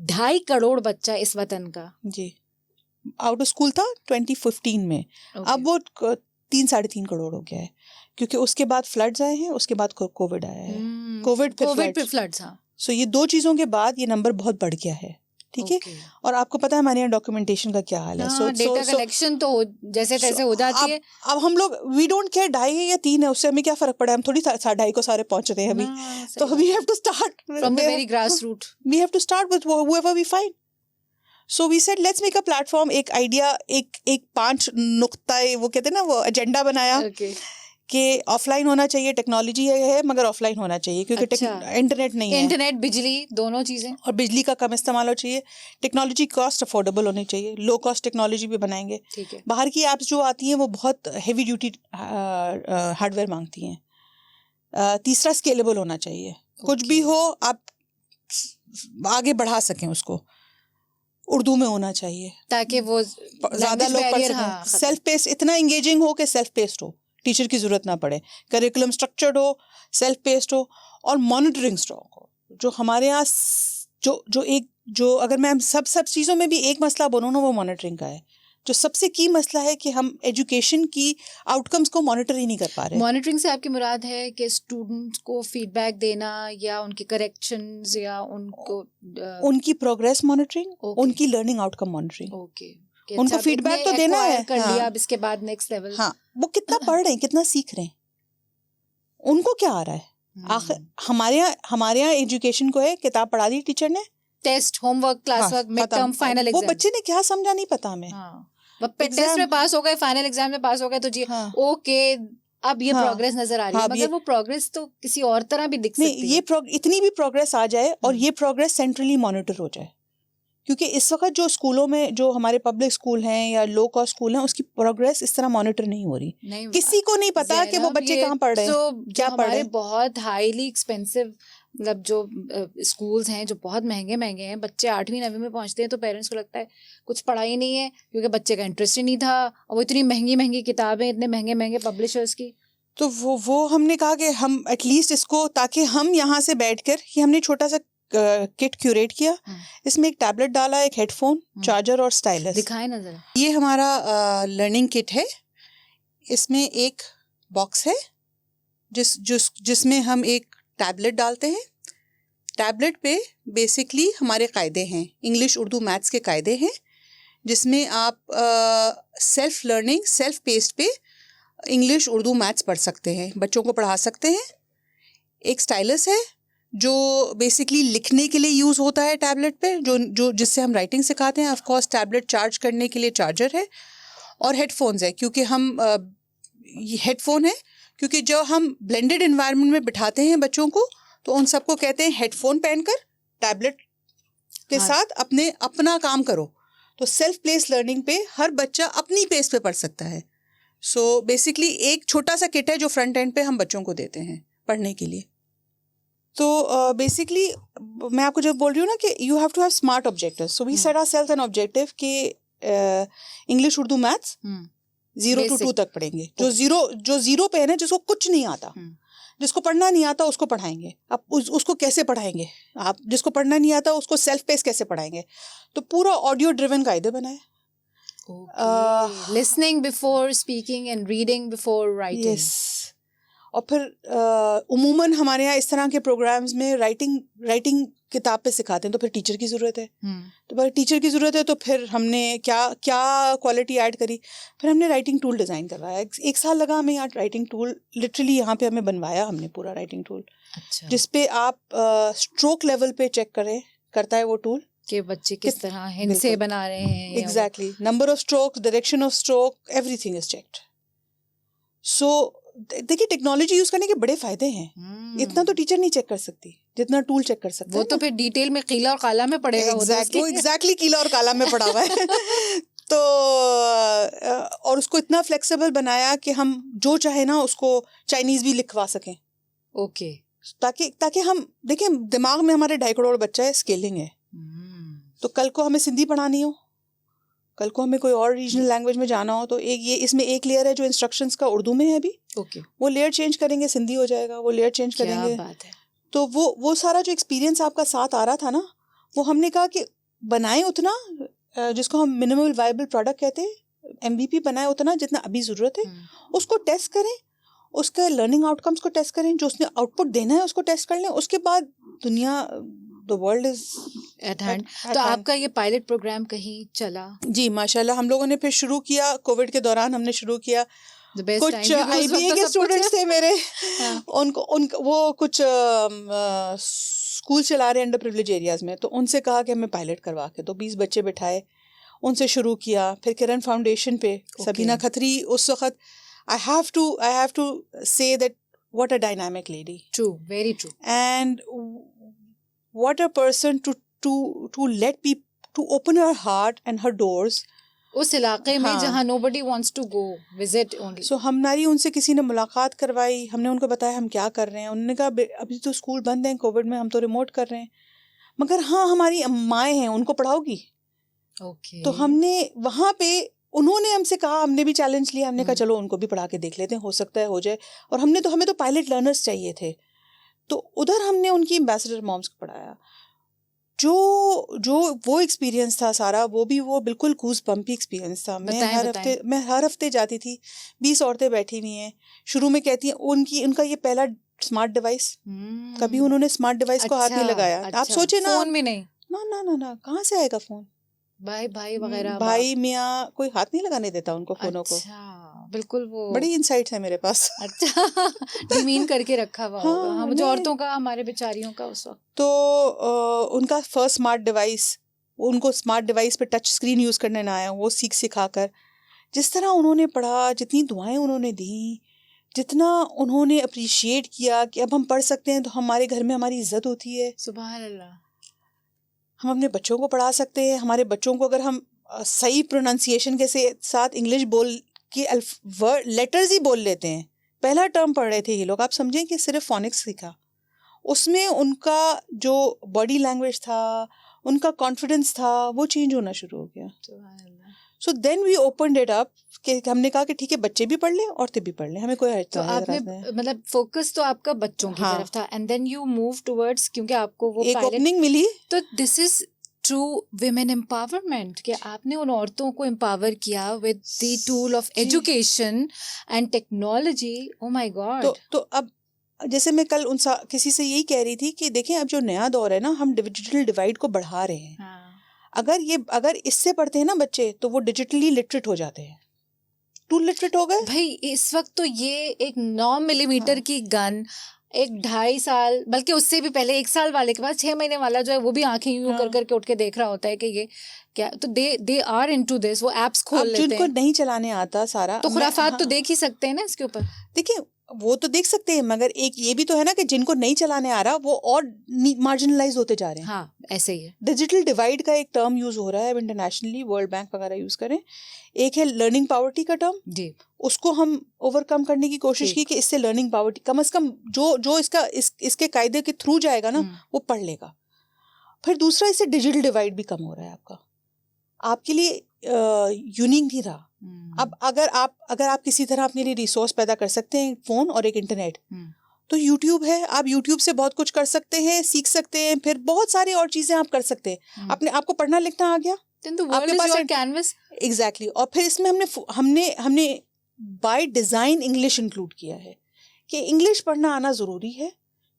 2.5 करोड़ बच्चा इस वतन का जी आउट ऑफ स्कूल था 2015 में। अब वो 3-3.5 करोड़ हो गया है, क्योंकि उसके बाद फ्लड्स आए हैं, उसके बाद कोविड आया है, कोविड पे फ्लड्स। हाँ, सो ये 2 चीज़ों के बाद ये नंबर बहुत बढ़ गया है, ठीक है। और आपको पता है हमारे यहाँ डॉक्यूमेंटेशन का क्या हाल है। सो डेटा कलेक्शन तो जैसे तैसे हो जाती है। अब हम लोग वी डोंट केयर 2.5 या 3 है, उससे हमें क्या फर्क पड़ा है, हम थोड़ी 2.5 को सारे पहुंच रहे हैं अभी। तो we have to start from the very grass root, we have to start with whoever we find. So we said let's make a platform, एक आइडिया, एक 5 नुक्ता, वो कहते हैं ना, वो एजेंडा बनाया कि ऑफलाइन होना चाहिए, टेक्नोलॉजी है मगर ऑफलाइन होना चाहिए, क्योंकि इंटरनेट नहीं है, इंटरनेट बिजली दोनों चीजें, और बिजली का कम इस्तेमाल हो चाहिए, टेक्नोलॉजी कॉस्ट अफोर्डेबल होनी चाहिए, लो कॉस्ट टेक्नोलॉजी भी बनाएंगे। ठीक है। बाहर की ऐप्स जो आती हैं वो बहुत हेवी ड्यूटी हार्डवेयर मांगती हैं। तीसरा स्केलेबल होना चाहिए, कुछ भी हो आप आगे बढ़ा सकें उसको, उर्दू में होना चाहिए ताकि वो ज्यादा लोग पढ़ सकें, सेल्फ पेस, इतना एंगेजिंग हो कि सेल्फ पेस्ड हो, टीचर की जरूरत ना पड़े, करिकुलम स्ट्रक्चर्ड हो, सेल्फ पेस्ड हो, और मॉनिटरिंग स्ट्रॉन्ग हो। जो हमारे यहाँ जो अगर मैं सब चीज़ों में भी एक मसला बोलूँ ना, वो मॉनिटरिंग का है। जो सबसे की मसला है कि हम एजुकेशन की आउटकम्स को मॉनिटर ही नहीं कर पा रहे। मॉनिटरिंग से आपकी मुराद है कि स्टूडेंट्स को फीडबैक देना या उनके करेक्शंस या उनको उनकी प्रोग्रेस मॉनिटरिंग, उनकी लर्निंग आउटकम मॉनिटरिंग। ओके, उनको फीडबैक तो देना है, कर लिया, अब इसके बाद नेक्स्ट लेवल, हाँ, वो कितना पढ़ रहे हैं, कितना सीख रहे हैं, उनको क्या आ रहा है। आखिर हमारे यहाँ एजुकेशन को है, किताब पढ़ा दी टीचर ने, test, homework, class work, mid term, final exam, वो बच्चे ने क्या समझा नहीं पता हमें। टेस्ट में पास हो गए, फाइनल एग्जाम में पास हो गए, तो जी ओके, अब ये प्रोग्रेस नजर आ रही है, मगर वो प्रोग्रेस तो किसी और तरह भी दिख सकती है। ये इतनी भी प्रोग्रेस आ जाए और ये प्रोग्रेस सेंट्रली मॉनिटर हो जाए, क्योंकि इस वक्त जो स्कूलों में, जो हमारे पब्लिक स्कूल हैं या लो कॉस्ट स्कूल हैं, उसकी प्रोग्रेस इस तरह मॉनिटर नहीं हो रही। किसी को नहीं पता कि वो बच्चे कहाँ पढ़ रहे हैं, क्या पढ़ रहे हैं। बहुत हाईली एक्सपेंसिव, मतलब जो स्कूल्स हैं जो बहुत महंगे हैं, बच्चे 8वीं 9वीं में पहुंचते हैं तो पेरेंट्स को लगता है कुछ पढ़ा ही नहीं है, क्योंकि बच्चे का इंटरेस्ट ही नहीं था, और वो इतनी महंगी किताबें, इतने महंगे पब्लिशर्स की। तो वो हमने कहा कि हम एटलीस्ट इसको, ताकि हम यहाँ से बैठकर, कि हमने छोटा सा किट क्यूरेट किया, इसमें एक टैबलेट डाला, एक हेडफोन, चार्जर और स्टाइलस। दिखाएं ना जरा। ये हमारा लर्निंग किट है, इसमें एक बॉक्स है जिसमें हम एक टैबलेट डालते हैं। टैबलेट पे बेसिकली हमारे कायदे हैं, इंग्लिश, उर्दू, मैथ्स के कायदे हैं, जिसमें आप सेल्फ लर्निंग, सेल्फ पेस्ड पे इंग्लिश, उर्दू, मैथ्स पढ़ सकते हैं, बच्चों को पढ़ा सकते हैं। एक स्टाइलस है जो बेसिकली लिखने के लिए यूज़ होता है टैबलेट पे, जो जिससे हम राइटिंग सिखाते हैं। ऑफ कोर्स टैबलेट चार्ज करने के लिए चार्जर है, और हेडफोन्स है, क्योंकि हम हेडफोन है क्योंकि जो हम ब्लेंडेड एनवायरनमेंट में बिठाते हैं बच्चों को, तो उन सबको कहते हैं हेडफोन पहनकर टैबलेट के साथ अपना काम करो। तो सेल्फ प्लेस लर्निंग पे हर बच्चा अपनी पेस पे पढ़ सकता है। सो बेसिकली एक छोटा सा किट है जो फ्रंट एंड पे हम बच्चों को देते हैं पढ़ने के लिए। तो बेसिकली मैं आपको जब बोल रही हूँ ना कि you have to have smart objective, so we set ourselves an objective कि इंग्लिश, उर्दू, मैथ्स 0 to 2 तक पढ़ेंगे। जो जीरो पे है ना, जिसको कुछ नहीं आता, जिसको पढ़ना नहीं आता, उसको पढ़ाएंगे। आप उसको कैसे पढ़ाएंगे? आप जिसको पढ़ना नहीं आता उसको सेल्फ पेस कैसे पढ़ाएंगे? तो पूरा ऑडियो ड्रिवन कायदे बनाए, listening before speaking and reading before writing. और फिर उमूमन हमारे यहाँ इस तरह के प्रोग्राम्स में राइटिंग किताब पे सिखाते हैं, तो फिर टीचर की ज़रूरत है। तो फिर टीचर की ज़रूरत है, तो फिर हमने क्या क्वालिटी ऐड करी, फिर हमने राइटिंग टूल डिज़ाइन करवाया। 1 साल लगा हमें यहाँ राइटिंग टूल, लिटरली यहाँ पे हमें बनवाया हमने पूरा राइटिंग टूल। अच्छा। जिसपे आप स्ट्रोक लेवल पे चेक करता है वो टूल कि बच्चे किस तरह हिंद से बना रहे हैं। Exactly, number of strokes, direction of stroke, everything is checked. So देखिए, टेक्नोलॉजी यूज करने के बड़े फायदे हैं। इतना तो टीचर नहीं चेक कर सकती जितना टूल चेक कर सकता है। वो तो फिर डिटेल में कीला और काला में पड़ेगा। एग्जैक्टली कीला और काला में पड़ा हुआ है। तो और उसको इतना फ्लेक्सिबल बनाया कि हम जो चाहे ना उसको चाइनीज भी लिखवा सकें। ओके, ताकि हम देखिए, दिमाग में हमारे 2.5 करोड़ बच्चा है, स्केलिंग है। तो कल को हमें सिंधी पढ़ानी हो, कल को हमें कोई और रीजनल लैंग्वेज में जाना हो, तो इसमें एक लेयर है जो इंस्ट्रक्शंस का उर्दू में है अभी। ओके, वो लेयर चेंज करेंगे, सिंधी हो जाएगा, वो लेयर चेंज करेंगे। क्या बात है। तो वो सारा जो एक्सपीरियंस आपका साथ आ रहा था ना, वो हमने कहा कि बनाएं उतना जिसको हम मिनिमल वायबल प्रोडक्ट कहते हैं, MVP बनाए उतना जितना अभी ज़रूरत है, उसको टेस्ट करें, उसके लर्निंग आउटकम्स को टेस्ट करें, जो उसने आउटपुट देना है उसको टेस्ट कर लें, उसके बाद दुनिया the world is eight hand. तो आपका ये पायलट प्रोग्राम कहीं चला? जी माशाल्लाह, हम लोगों ने फिर शुरू किया, कोविड के दौरान हमने शुरू किया। कुछ IBA के स्टूडेंट्स थे मेरे, उनको वो कुछ स्कूल चला रहे अंडर प्रिविलेज एरियाज में, तो उनसे कहा कि हमें पायलट करवा के, तो 20 बच्चे बिठाए, उनसे शुरू किया। फिर किरण फाउंडेशन पे सबीना खत्री उस वक्त, I have to say that what a dynamic lady. True, very true. And what a person to let people to open her heart and her doors. उस इलाके में जहाँ nobody wants to go visit only. So हमारी उनसे किसी ने मुलाकात करवाई, हमने उनको बताया हम क्या कर रहे हैं। उन्होंने कहा अभी तो स्कूल बंद हैं कोविड में, हम तो रिमोट कर रहे हैं, मगर हाँ हमारी अम्माएं हैं, उनको पढ़ाओगी? Okay. तो हमने वहाँ पे, उन्होंने हमसे कहा, हमने भी चैलेंज लिया, हमने कहा चलो उनको भी पढ़ा के देख लेते हैं, हो सकता है हो जाए। और हमें तो पायलट लर्नर्स चाहिए थे, तो उधर हमने उनकी एम्बेसडर मॉम्स को पढ़ाया। जो वो एक्सपीरियंस था सारा, वो बिल्कुल कूज बम्पी एक्सपीरियंस था। मैं हर हफ्ते जाती थी, 20 औरतें बैठी हुई हैं, शुरू में कहती हैं उनका ये पहला स्मार्ट डिवाइस, कभी उन्होंने स्मार्ट डिवाइस को हाथ नहीं लगाया। आप सोचे ना, फोन में नहीं, ना कहाँ से आएगा फोन, भाई वगैरह, भाई मियाँ कोई हाथ नहीं लगाने देता उनको फोनों को। बिल्कुल, वो बड़ी इनसाइट्स है मेरे पास। अच्छा, डिमीन करके रखा हुआ होगा हम जो औरतों का, हमारे बेचारियों का उस वक्त। तो उनका फर्स्ट स्मार्ट डिवाइस, उनको स्मार्ट डिवाइस पे टच स्क्रीन यूज करने ना आया, वो सिखाकर जिस तरह उन्होंने पढ़ा, जितनी दुआएं उन्होंने दी, जितना उन्होंने अप्रिशिएट किया कि अब हम पढ़ सकते हैं तो हमारे घर में हमारी इज्जत होती है। सुभान अल्लाह। हम अपने बच्चों को पढ़ा सकते हैं, हमारे बच्चों को अगर हम सही प्रोनाउंसिएशन के साथ इंग्लिश बोल के वर्ड लेटर्स ही बोल लेते हैं। पहला टर्म पढ़ रहे थे ये लोग, आप समझें कि सिर्फ फोनिक्स सीखा, उसमें उनका जो बॉडी लैंग्वेज था, उनका कॉन्फिडेंस था, वो चेंज होना शुरू हो गया। So then we opened it up, कि हमने कहा कि ठीक है बच्चे भी पढ़ लें, औरतें भी पढ़ लें, हमें कोई हर्ज नहीं। आपने मतलब फोकस तो आपका बच्चों की तरफ था, and then you move towards, क्योंकि आपको वो एक ओपनिंग मिली। तो this is true women empowerment, कि आपने उन औरतों को एम्पावर किया with the tool of education and technology. Oh my God. तो अब जैसे मैं कल किसी से यही कह रही थी कि देखें अब जो नया दौर है ना, हम डिजिटल डिवाइड को बढ़ा रहे हैं। अगर इससे पढ़ते हैं ना बच्चे, तो वो डिजिटली लिटरेट हो जाते हैं, टू लिटरेट हो गए। भाई इस वक्त तो ये एक 9 मिलीमीटर की गन, एक 2.5 साल, बल्कि उससे भी पहले 1 साल वाले के पास 6 महीने वाला जो है वो भी आंखें यूं कर करके उठ के देख रहा होता है कि ये क्या। तो दे आर इनटू दिस, वो एप्स खोल लेते हैं। जिनको नहीं चलाने आता सारा, तो खुराफात तो देख ही सकते हैं ना इसके ऊपर। देखिए वो तो देख सकते हैं, मगर एक ये भी तो है ना कि जिनको नहीं चलाने आ रहा वो और मार्जिनलाइज होते जा रहे हैं। हाँ, ऐसे ही है। डिजिटल डिवाइड का एक टर्म यूज हो रहा है इंटरनेशनली, वर्ल्ड बैंक वगैरह यूज करें। एक है लर्निंग पॉवर्टी का टर्म जी, उसको हम ओवरकम करने की कोशिश की कि इससे लर्निंग पॉवर्टी कम से कम जो इसके कायदे के थ्रू जाएगा ना वो पढ़ लेगा। फिर दूसरा, इससे डिजिटल डिवाइड भी कम हो रहा है, आपके लिए यूनिक नहीं रहा। अब अगर आप किसी तरह अपने लिए रिसोर्स पैदा कर सकते हैं, फोन और एक इंटरनेट, तो यूट्यूब है, आप यूट्यूब से बहुत कुछ कर सकते हैं, सीख सकते हैं, फिर बहुत सारी और चीजें आप कर सकते हैं। आपको पढ़ना लिखना आ गया, आपके पास एक कैनवस। एग्जैक्टली। और फिर इसमें हमने बाय डिजाइन इंग्लिश इंक्लूड किया है कि इंग्लिश पढ़ना आना जरूरी है,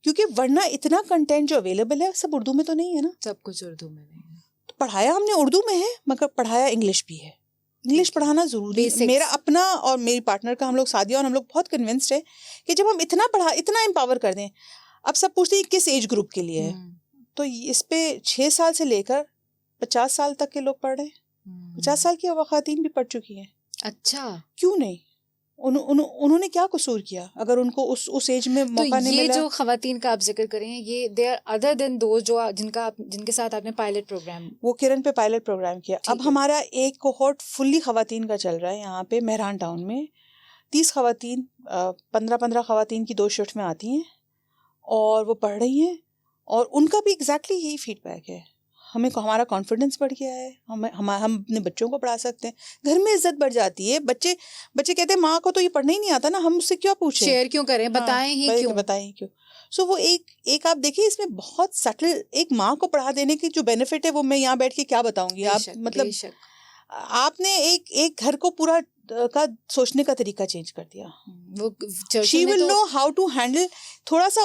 क्योंकि वरना इतना कंटेंट जो अवेलेबल है सब उर्दू में तो नहीं है ना, सब कुछ उर्दू में नहीं है। तो पढ़ाया हमने उर्दू में है, मगर पढ़ाया इंग्लिश भी है। इंग्लिश पढ़ाना जरूरी है। मेरा अपना और मेरी पार्टनर का, हम लोग सादिया और हम लोग बहुत कन्विंस्ड है कि जब हम इतना एम्पावर कर दें। अब सब पूछते हैं किस एज ग्रुप के लिए है, तो इस पे 6 साल से लेकर 50 साल तक के लोग पढ़ रहे हैं। 50 साल की ख़वातीन भी पढ़ चुकी हैं। अच्छा, क्यों नहीं? उन्होंने क्या कसूर किया अगर उनको उस एज में मौका नहीं मिला? ये जो खवातीन का आप जिक्र करें, ये they are other than those जो जिनके साथ आपने पायलट प्रोग्राम, वो किरण पे पायलट प्रोग्राम किया। अब हमारा एक कोहॉर्ट फुल्ली खवातीन का चल रहा है यहाँ पे मेहरान टाउन में। 30 खवातीन, 15 खवातीन की 2 शिफ्ट में आती हैं और वो पढ़ रही हैं, और उनका भी एग्जैक्टली यही फीडबैक है। हमारा कॉन्फिडेंस बढ़ गया है, हम अपने बच्चों को पढ़ा सकते हैं, घर में इज्जत बढ़ जाती है। बच्चे कहते हैं माँ को तो ये पढ़ना ही नहीं आता ना, हम उससे क्यों पूछें, शेयर क्यों करें, बताएं ही क्यों। सो वो एक आप देखिए इसमें बहुत सटल, एक माँ को पढ़ा देने की जो बेनिफिट है वो मैं यहाँ बैठ के क्या बताऊंगी। आप मतलब आपने एक घर को पूरा का सोचने का तरीका चेंज कर दिया. वो she will know how to handle. थोड़ा सा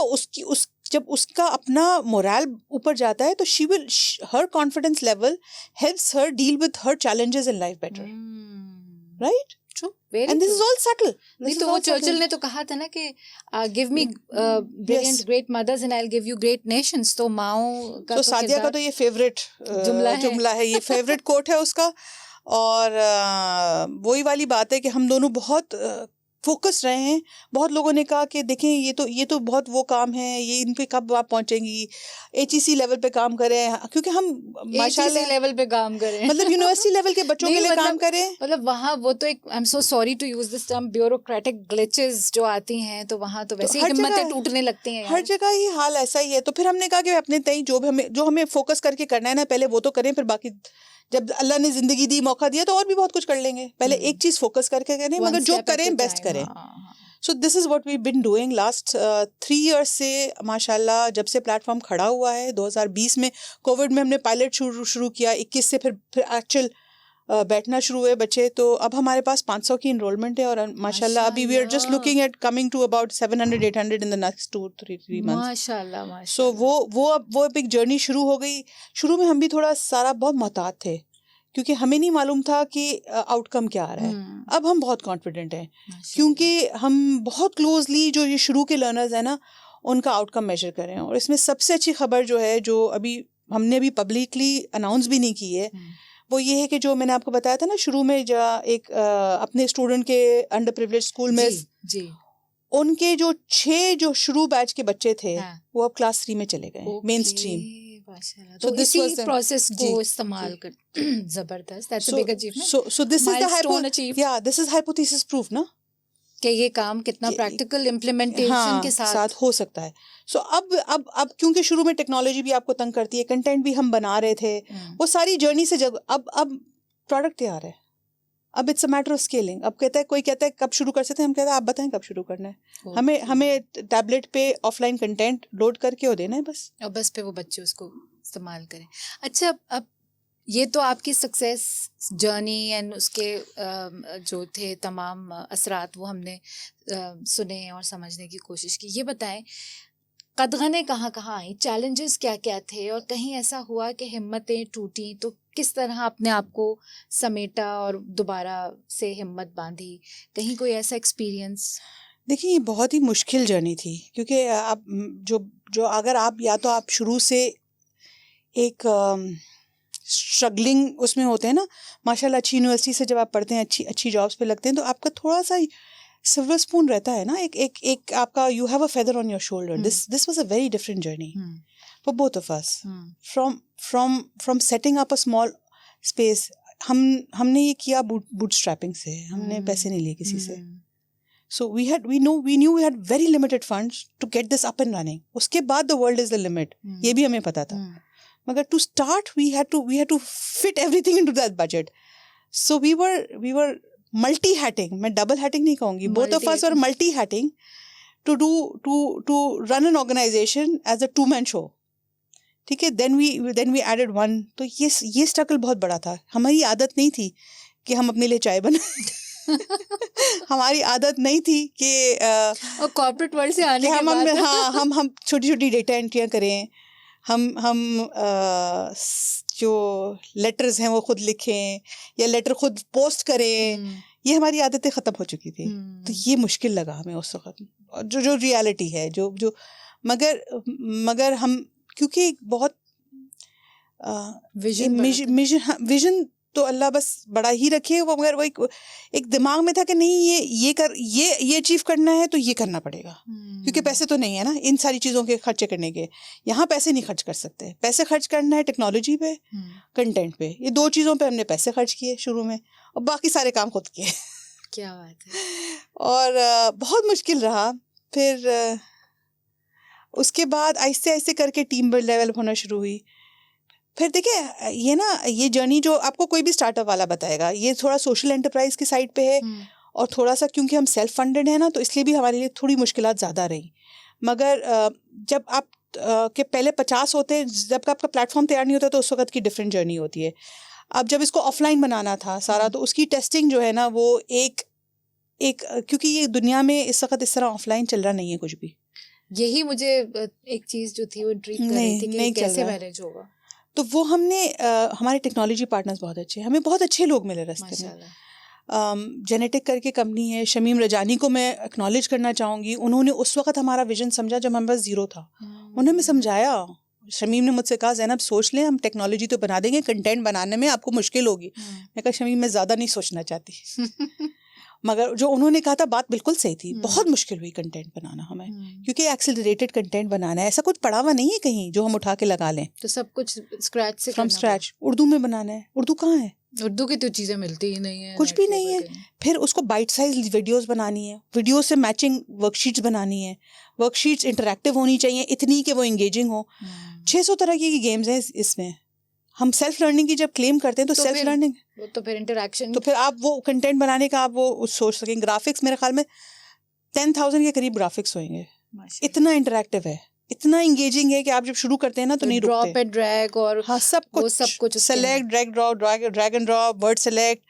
जब उसका अपना मोरल ऊपर जाता है तो she will, her confidence level helps her deal with her challenges in life better. Right. And this is all subtle. नहीं तो वो चर्चिल ने तो कहा था ना कि give me brilliant great mothers and I will give you great Nations. तो माओ का तो सादिया का तो ये फेवरेट जुमला है, ये फेवरेट कोट है उसका. और वही वाली बात है कि हम दोनों बहुत फोकस रहे हैं. बहुत लोगों ने कहा कि देखें ये तो बहुत वो काम है, ये इन पे कब आप पहुंचेंगी. HEC लेवल पे काम करें, क्योंकि हम माशाल्लाह लेवल पे काम करें, मतलब यूनिवर्सिटी लेवल के बच्चों के लिए काम करें. मतलब वहाँ वो तो एक, I am so sorry to use this term, bureaucratic glitches जो आती हैं, तो वहाँ तो वैसे ही हिम्मतें टूटने लगती हैं. हर जगह ही हाल ऐसा ही है. तो फिर हमने कहा कि अपने तय जो हमें फोकस करके करना है ना, पहले वो तो करें, फिर बाकी जब अल्लाह ने जिंदगी दी, मौका दिया, तो और भी बहुत कुछ कर लेंगे. पहले एक चीज फोकस करके करें, मगर जो करें बेस्ट करें. So this is what we been doing last 3 years से. माशाल्लाह जब से प्लेटफॉर्म खड़ा हुआ है 2020 में, कोविड में हमने पायलट शुरू किया, 21 से फिर एक्चुअल बैठना शुरू हुए बच्चे. तो अब हमारे पास 500 की इनरोलमेंट है, और माशाल्लाह अभी we are just looking at coming to about 700-800 in the next 2-3 months. माशाल्लाह. सो वो अब एक जर्नी शुरू हो गई. शुरू में हम भी थोड़ा सारा बहुत मोहतात थे, क्योंकि हमें नहीं मालूम था कि आउटकम क्या आ रहा है. अब हम बहुत कॉन्फिडेंट हैं, क्योंकि हम बहुत क्लोजली जो ये शुरू के लर्नर्स हैं ना, उनका आउटकम मेजर करें. और इसमें सबसे अच्छी खबर जो है, जो हमने अभी पब्लिकली अनाउंस भी नहीं की है, वो ये है कि जो मैंने आपको बताया था ना शुरू में, एक अपने स्टूडेंट के अंडर प्रिविलेज स्कूल में जी उनके जो 6 जो शुरू बैच के बच्चे थे, वो अब क्लास 3 में चले गए, मेन स्ट्रीम. तो इसी प्रोसेस को इस्तेमाल कर जबरदस्त. That's a big achievement. So this is hypothesis proof ना, कि ये काम कितना प्रैक्टिकल इम्प्लीमेंटेशन के साथ हो सकता है. सो अब क्योंकि शुरू में टेक्नोलॉजी भी आपको तंग करती है, कंटेंट भी हम बना रहे थे, वो सारी जर्नी से जब अब प्रोडक्ट तैयार है, अब it's a matter of scaling. अब कोई कहता है कब शुरू कर सकते हैं, हम कहते हैं आप बताएं कब शुरू करना है. हमें टैबलेट पे ऑफलाइन कंटेंट लोड करके वो देना है बस, और बस पे वो बच्चे उसको इस्तेमाल करें. अच्छा, अब ये तो आपकी सक्सेस जर्नी एंड उसके जो थे तमाम असरात, वो हमने सुने और समझने की कोशिश की. ये बताएं, कदगने कहाँ आई, चैलेंजेस क्या क्या थे, और कहीं ऐसा हुआ कि हिम्मतें टूटी, तो किस तरह अपने आप को समेटा और दोबारा से हिम्मत बांधी? कहीं कोई ऐसा एक्सपीरियंस? देखिए, ये बहुत ही मुश्किल जर्नी थी, क्योंकि आप जो अगर आप या तो आप शुरू से एक स्ट्रगलिंग उसमें होते हैं ना, माशाल्लाह अच्छी यूनिवर्सिटी से जब आप पढ़ते हैं, अच्छी जॉब्स पे लगते हैं, तो आपका थोड़ा सा सिल्वर स्पून रहता है ना, एक आपका, you have a feather on your shoulder. This was a very different journey for both of us. From setting up a small space, हमने ये किया बूटस्ट्रैपिंग से, हमने पैसे नहीं लिए किसी से. So we knew we had very limited funds to get this up and running. उसके बाद the world is the limit. ये भी हमें पता था. मगर to start we had to fit everything into that budget. So we were multi-hatting. मैं double hatting नहीं कहूँगी. Both of us were multi-hatting to run an organization as a two-man show. ठीक है. Then we added one. तो ये struggle बहुत बड़ा था. हमारी आदत नहीं थी कि हम अपने लिए चाय बनाएं. हमारी आदत नहीं थी कि और कॉर्पोरेट वर्ल्ड से आने के बाद हम छोटी डेटा एंट्रियां करें, हम जो लेटर्स हैं वो खुद लिखें या लेटर खुद पोस्ट करें. ये हमारी आदतें ख़त्म हो चुकी थी. तो ये मुश्किल लगा हमें उस वक्त, जो रियलिटी है, जो मगर हम क्योंकि बहुत विजन तो अल्लाह बस बड़ा ही रखे, वो मगर वो एक दिमाग में था कि नहीं, ये अचीव करना है तो ये करना पड़ेगा, क्योंकि पैसे तो नहीं है ना इन सारी चीज़ों के खर्चे करने के. यहाँ पैसे नहीं खर्च कर सकते. पैसे खर्च करना है टेक्नोलॉजी पे, कंटेंट पे. ये 2 चीज़ों पे हमने पैसे खर्च किए शुरू में, और बाकी सारे काम खुद किए. क्या बात है. और बहुत मुश्किल रहा. फिर उसके बाद आहिस्ते आहिस्ते करके टीम डेवलप होना शुरू हुई. फिर देखिए, ये जर्नी जो आपको कोई भी स्टार्टअप वाला बताएगा, ये थोड़ा सोशल एंटरप्राइज की साइड पे है, और थोड़ा सा क्योंकि हम सेल्फ फंडेड है ना, तो इसलिए भी हमारे लिए थोड़ी मुश्किलात ज़्यादा रही. मगर जब आप के पहले 50 होते हैं, जब आपका प्लेटफॉर्म तैयार नहीं होता, तो उस वक्त की डिफरेंट जर्नी होती है. अब जब इसको ऑफलाइन बनाना था सारा, तो उसकी टेस्टिंग जो है ना वो एक क्योंकि ये दुनिया में इस वक्त इस तरह ऑफलाइन चल रहा नहीं है कुछ भी। यही मुझे एक चीज जो थी वो इंट्रिग कर रही थी कि नहीं चल कैसे रहा है। मैनेज होगा। तो वो हमने हमारे टेक्नोलॉजी पार्टनर्स बहुत अच्छे हैं, हमें बहुत अच्छे लोग मिले रास्ते में। माशाल्लाह। जेनेटिक करके कंपनी है, शमीम रजानी को मैं एक्नॉलेज करना चाहूँगी। उन्होंने उस वक्त हमारा विजन समझा जब हमारे पास ज़ीरो था। उन्होंने हमें समझाया, शमीम ने मुझसे कहा ज़ैनब सोच लें, हम टेक्नोलॉजी तो बना देंगे, कंटेंट बनाने में आपको मुश्किल होगी। मैं कहा शमीम मैं ज़्यादा नहीं सोचना चाहती। मगर जो उन्होंने कहा था बात बिल्कुल सही थी। बहुत मुश्किल हुई कंटेंट बनाना हमें, क्योंकि एक्सेलरेटेड कंटेंट बनाना है, ऐसा कुछ पढ़ा हुआ नहीं है कहीं जो हम उठा के लगा लें। तो सब कुछ स्क्रैच से फ्रॉम स्क्रैच उर्दू में बनाना है। उर्दू कहाँ है? उर्दू की तो चीजें मिलती ही नहीं है, कुछ भी नहीं है। फिर उसको बाइट साइज वीडियोस बनानी है, वीडियो से मैचिंग वर्कशीट्स बनानी है, वर्कशीट्स इंटरैक्टिव होनी चाहिए, इतनी कि वो एंगेजिंग हो। 600 तरह की गेम्स हैं इसमें। हम सेल्फ लर्निंग की जब क्लेम करते हैं तो सेल्फ लर्निंग, तो फिर इंटरैक्शन, तो फिर आप वो कंटेंट बनाने का आप वो सोच सकें। ग्राफिक्स मेरे ख्याल में 10,000 के करीब ग्राफिक्स होंगे। इतना इंटरैक्टिव है, इतना एंगेजिंग है कि आप जब शुरू करते हैं ना तो नहीं रुकते। ड्रॉप एंड ड्रैग और हाँ सब कुछ select, drag drop, drag and drop, word select,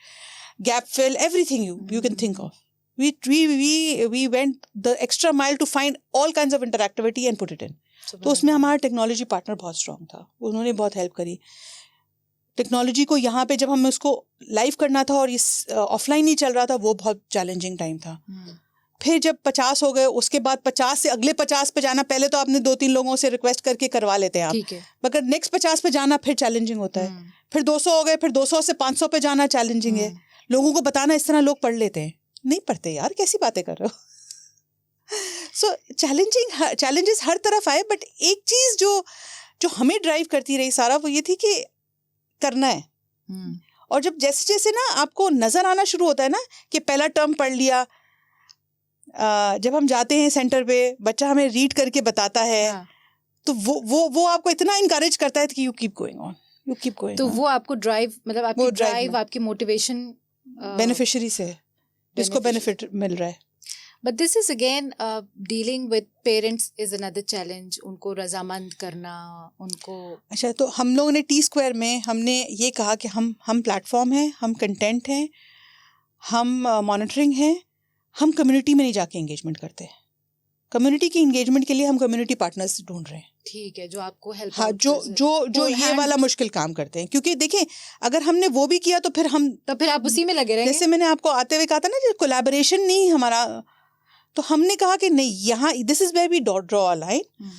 gap fill, everything you can think of. We went the extra mile to find all kinds of interactivity and put it in. तो उसमें हमारा टेक्नोलॉजी पार्टनर बहुत स्ट्रांग था, उन्होंने बहुत हेल्प करी टेक्नोलॉजी को। यहाँ पे जब हमें उसको लाइव करना था और इस ऑफलाइन नहीं चल रहा था, वो बहुत चैलेंजिंग टाइम था। फिर जब 50 हो गए, उसके बाद 50 से अगले 50 पे जाना, पहले तो आपने 2-3 लोगों से रिक्वेस्ट करके करवा लेते हैं आप, मगर नेक्स्ट 50 पे जाना फिर चैलेंजिंग होता है। फिर 200 हो गए, फिर 200 से 500 पे जाना चैलेंजिंग है। लोगों को बताना इस तरह लोग पढ़ लेते हैं, नहीं पढ़ते यार, कैसी बातें कर रहे हो। सो चैलेंजेस हर तरफ आए, बट एक चीज जो हमें ड्राइव करती रही सारा, वो ये थी कि करना है। और जब जैसे जैसे ना आपको नजर आना शुरू होता है ना कि पहला टर्म पढ़ लिया, जब हम जाते हैं सेंटर पे, बच्चा हमें रीड करके बताता है, तो वो आपको इतना इनकरेज करता है कि यू कीप गोइंग ऑन। तो वो आपको ड्राइव, मतलब आपकी ड्राइव, आपकी मोटिवेशन बेनिफिशियरी से जिसको बेनिफिट मिल रहा है। But this is again dealing with parents is another challenge. उनको रजामंद करना, उनको। अच्छा, तो हम लोगों ने T-Square में हमने ये कहा कि हम प्लेटफॉर्म हैं, हम कंटेंट हैं, हम मॉनिटरिंग हैं, हम कम्युनिटी में नहीं जाके एंगेजमेंट करते। कम्युनिटी की एंगेजमेंट के लिए हम कम्युनिटी पार्टनर्स ढूंढ रहे हैं। ठीक है, जो आपको हेल्प, हाँ, जो ये वाला मुश्किल काम करते हैं। क्योंकि देखें, अगर हमने वो भी किया तो फिर आप उसी में लगे रहेंगे। जैसे मैंने आपको आते हुए कहा था ना, कोलैबोरेशन नहीं हमारा, तो हमने कहा कि नहीं, यहाँ this is where we draw a line.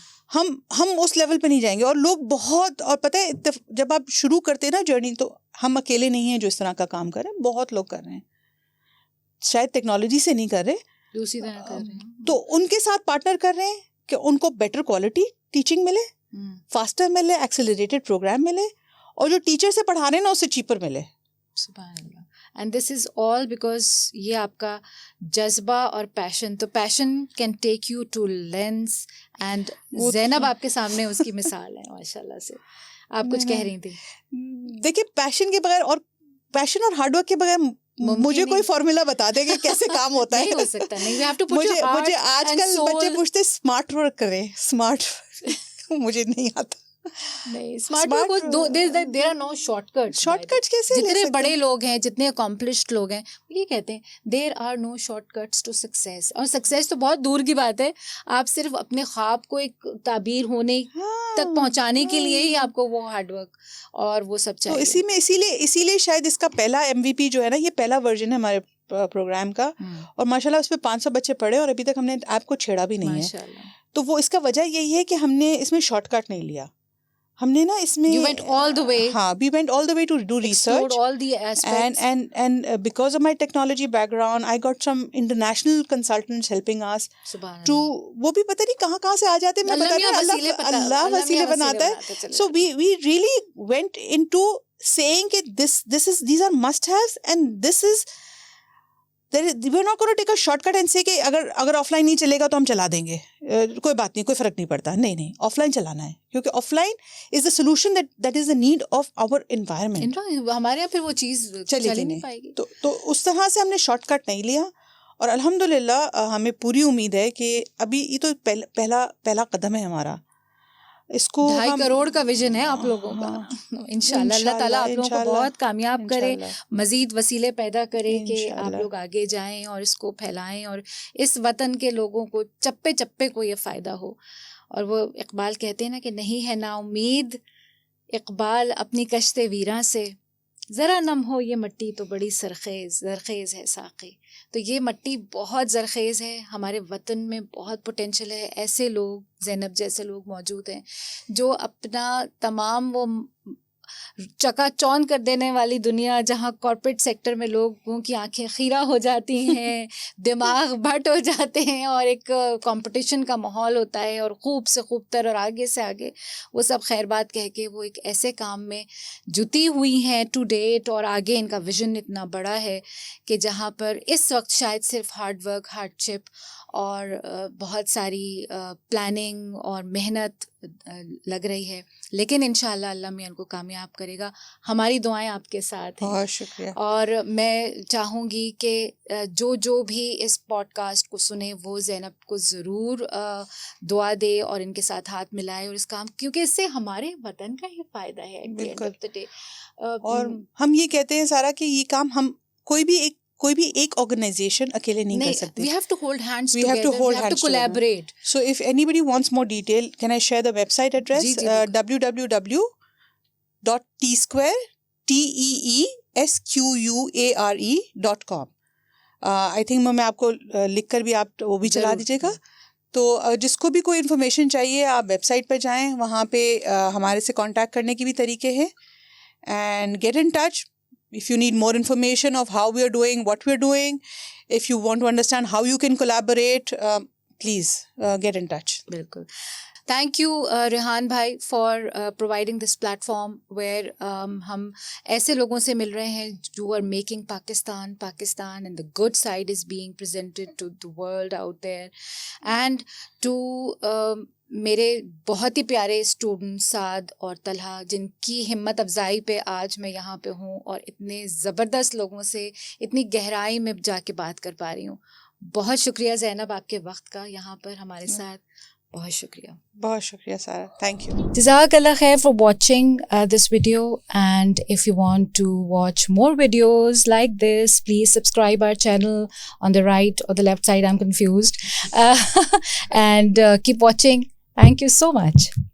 हम उस लेवल पे नहीं जाएंगे। और लोग बहुत, और पता है जब आप शुरू करते हैं ना जर्नी, तो हम अकेले नहीं हैं जो इस तरह का काम कर रहे हैं, बहुत लोग कर रहे हैं, शायद टेक्नोलॉजी से नहीं कर रहे, दूसरी तरह कर रहे हैं। तो उनके साथ पार्टनर कर रहे हैं कि उनको बेटर क्वालिटी टीचिंग मिले, फास्टर मिले, एक्सेलरेटेड प्रोग्राम मिले, और जो टीचर से पढ़ा रहे हैं ना उससे चीपर मिले। And this is all because ये आपका जज्बा और पैशन, तो passion can take you to lengths, and Zainab आपके सामने उसकी मिसाल है माशाल्लाह से। आप कुछ कह रही थी। देखिए, पैशन के बगैर और पैशन और हार्डवर्क के बगैर मुझे कोई फॉर्मूला बता दे कि कैसे काम होता है। नहीं हो सकता, नहीं, we have to put your heart मुझे आजकल बच्चे पूछते स्मार्ट वर्क करें, स्मार्ट मुझे नहीं आता। नहीं, smart work, there are no shortcuts कैसे? जितने बड़े लोग हैं, जितने अकॉम्प्लिश्ड लोग हैं, ये कहते हैं there are no shortcuts to success. और सक्सेस तो बहुत दूर की बात है, आप सिर्फ अपने ख्वाब को एक ताबीर होने तक पहुंचाने के लिए ही आपको वो हार्डवर्क और वो सब चाहिए। तो इसीलिए शायद इसका पहला MVP जो है ना, ये पहला वर्जन है हमारे प्रोग्राम का, और माशाल्लाह उस पर 500 बच्चे पढ़े, और अभी तक हमने ऐप को छेड़ा भी नहीं है। तो वो इसका वजह यही है कि हमने इसमें शॉर्टकट नहीं लिया। हमने ना इसमें You went all the way. हाँ, we went all the way to do research. All the aspects. And because of my technology background, I got some international consultants helping us to, वो भी पता नहीं कहाँ से आ जाते हैं, मैं पता नहीं, अल्लाह वसीले बनाता है। So we really went into saying that these are must haves, and this is we're not going to take a shortcut and say कि अगर ऑफलाइन नहीं चलेगा तो हम चला देंगे, कोई बात नहीं, कोई फर्क नहीं पड़ता। नहीं, ऑफलाइन चलाना है, क्योंकि offline is the solution that is the need of our environment. हमारे यहाँ फिर वो चीज चल नहीं पाएगी। तो उस तरह से हमने शॉर्टकट नहीं लिया, और अल्हम्दुलिल्लाह हमें पूरी उम्मीद है कि अभी ये तो पहला कदम है हमारा। इसको 2.5 करोड़ का विजन है आप लोगों का। इंशाल्लाह अल्लाह ताला आप लोगों को बहुत कामयाब करे, मजीद वसीले पैदा करे कि आप लोग आगे जाएं और इसको फैलाएं और इस वतन के लोगों को चप्पे चप्पे को ये फ़ायदा हो। और वो इकबाल कहते हैं ना कि नहीं है ना उम्मीद इकबाल अपनी कश्ते वीरां से, ज़रा नम हो ये मिट्टी तो बड़ी ज़रखेज़ है साक़ी। तो ये मिट्टी बहुत ज़रखेज़ है, हमारे वतन में बहुत पोटेंशियल है। ऐसे लोग, ज़ैनब जैसे लोग मौजूद हैं जो अपना तमाम वो चकाचौंध कर देने वाली दुनिया, जहाँ कॉर्पोरेट सेक्टर में लोगों की आंखें खीरा हो जाती हैं, दिमाग भट हो जाते हैं और एक कंपटीशन का माहौल होता है और खूब से खूब तर और आगे से आगे, वो सब खैर बात कह के वो एक ऐसे काम में जुटी हुई हैं टू डेट। और आगे इनका विजन इतना बड़ा है कि जहाँ पर इस वक्त शायद सिर्फ हार्ड वर्क, हार्डशिप और बहुत सारी प्लानिंग और मेहनत लग रही है, लेकिन इंशाल्लाह अल्लाह मियां उनको कामयाब करेगा। हमारी दुआएं आपके साथ हैं। बहुत शुक्रिया। और मैं चाहूँगी कि जो भी इस पॉडकास्ट को सुने वो ज़ैनब को ज़रूर दुआ दे और इनके साथ हाथ मिलाए और इस काम, क्योंकि इससे हमारे वतन का ही फ़ायदा है eight the end of the day. और हम ये कहते हैं सारा कि ये काम हम कोई भी एक ऑर्गेनाइजेशन अकेले नहीं कर सकते. We have to hold hands We together. have to hold we have hands to collaborate. together. So if anybody wants more detail, can I share the website address? Ji, www.tsquare.com. I think मैं आपको लिख कर भी आप वो भी चला दीजिएगा. तो जिसको भी कोई इन्फॉर्मेशन चाहिए आप वेबसाइट पर जाएं, वहाँ पे हमारे से कांटेक्ट करने के भी तरीके हैं. And get in touch. If you need more information of how we are doing, what we are doing, if you want to understand how you can collaborate, please get in touch. बिल्कुल. Thank you, रेहान भाई, for providing this platform where हम ऐसे लोगों से मिल रहे हैं जो are making Pakistan, and the good side is being presented to the world out there. And to मेरे बहुत ही प्यारे स्टूडेंट साद और तलहा, जिनकी हिम्मत अफजाई पे आज मैं यहाँ पे हूँ और इतने ज़बरदस्त लोगों से इतनी गहराई में जाके बात कर पा रही हूँ. बहुत शुक्रिया ज़ैनब आपके वक्त का यहाँ पर हमारे साथ. बहुत शुक्रिया सारा. Thank you. Jazakallah khair for watching this video, and if you want to watch more videos like this, please subscribe our channel on the right or the left side. I'm confused. And keep watching. Thank you so much.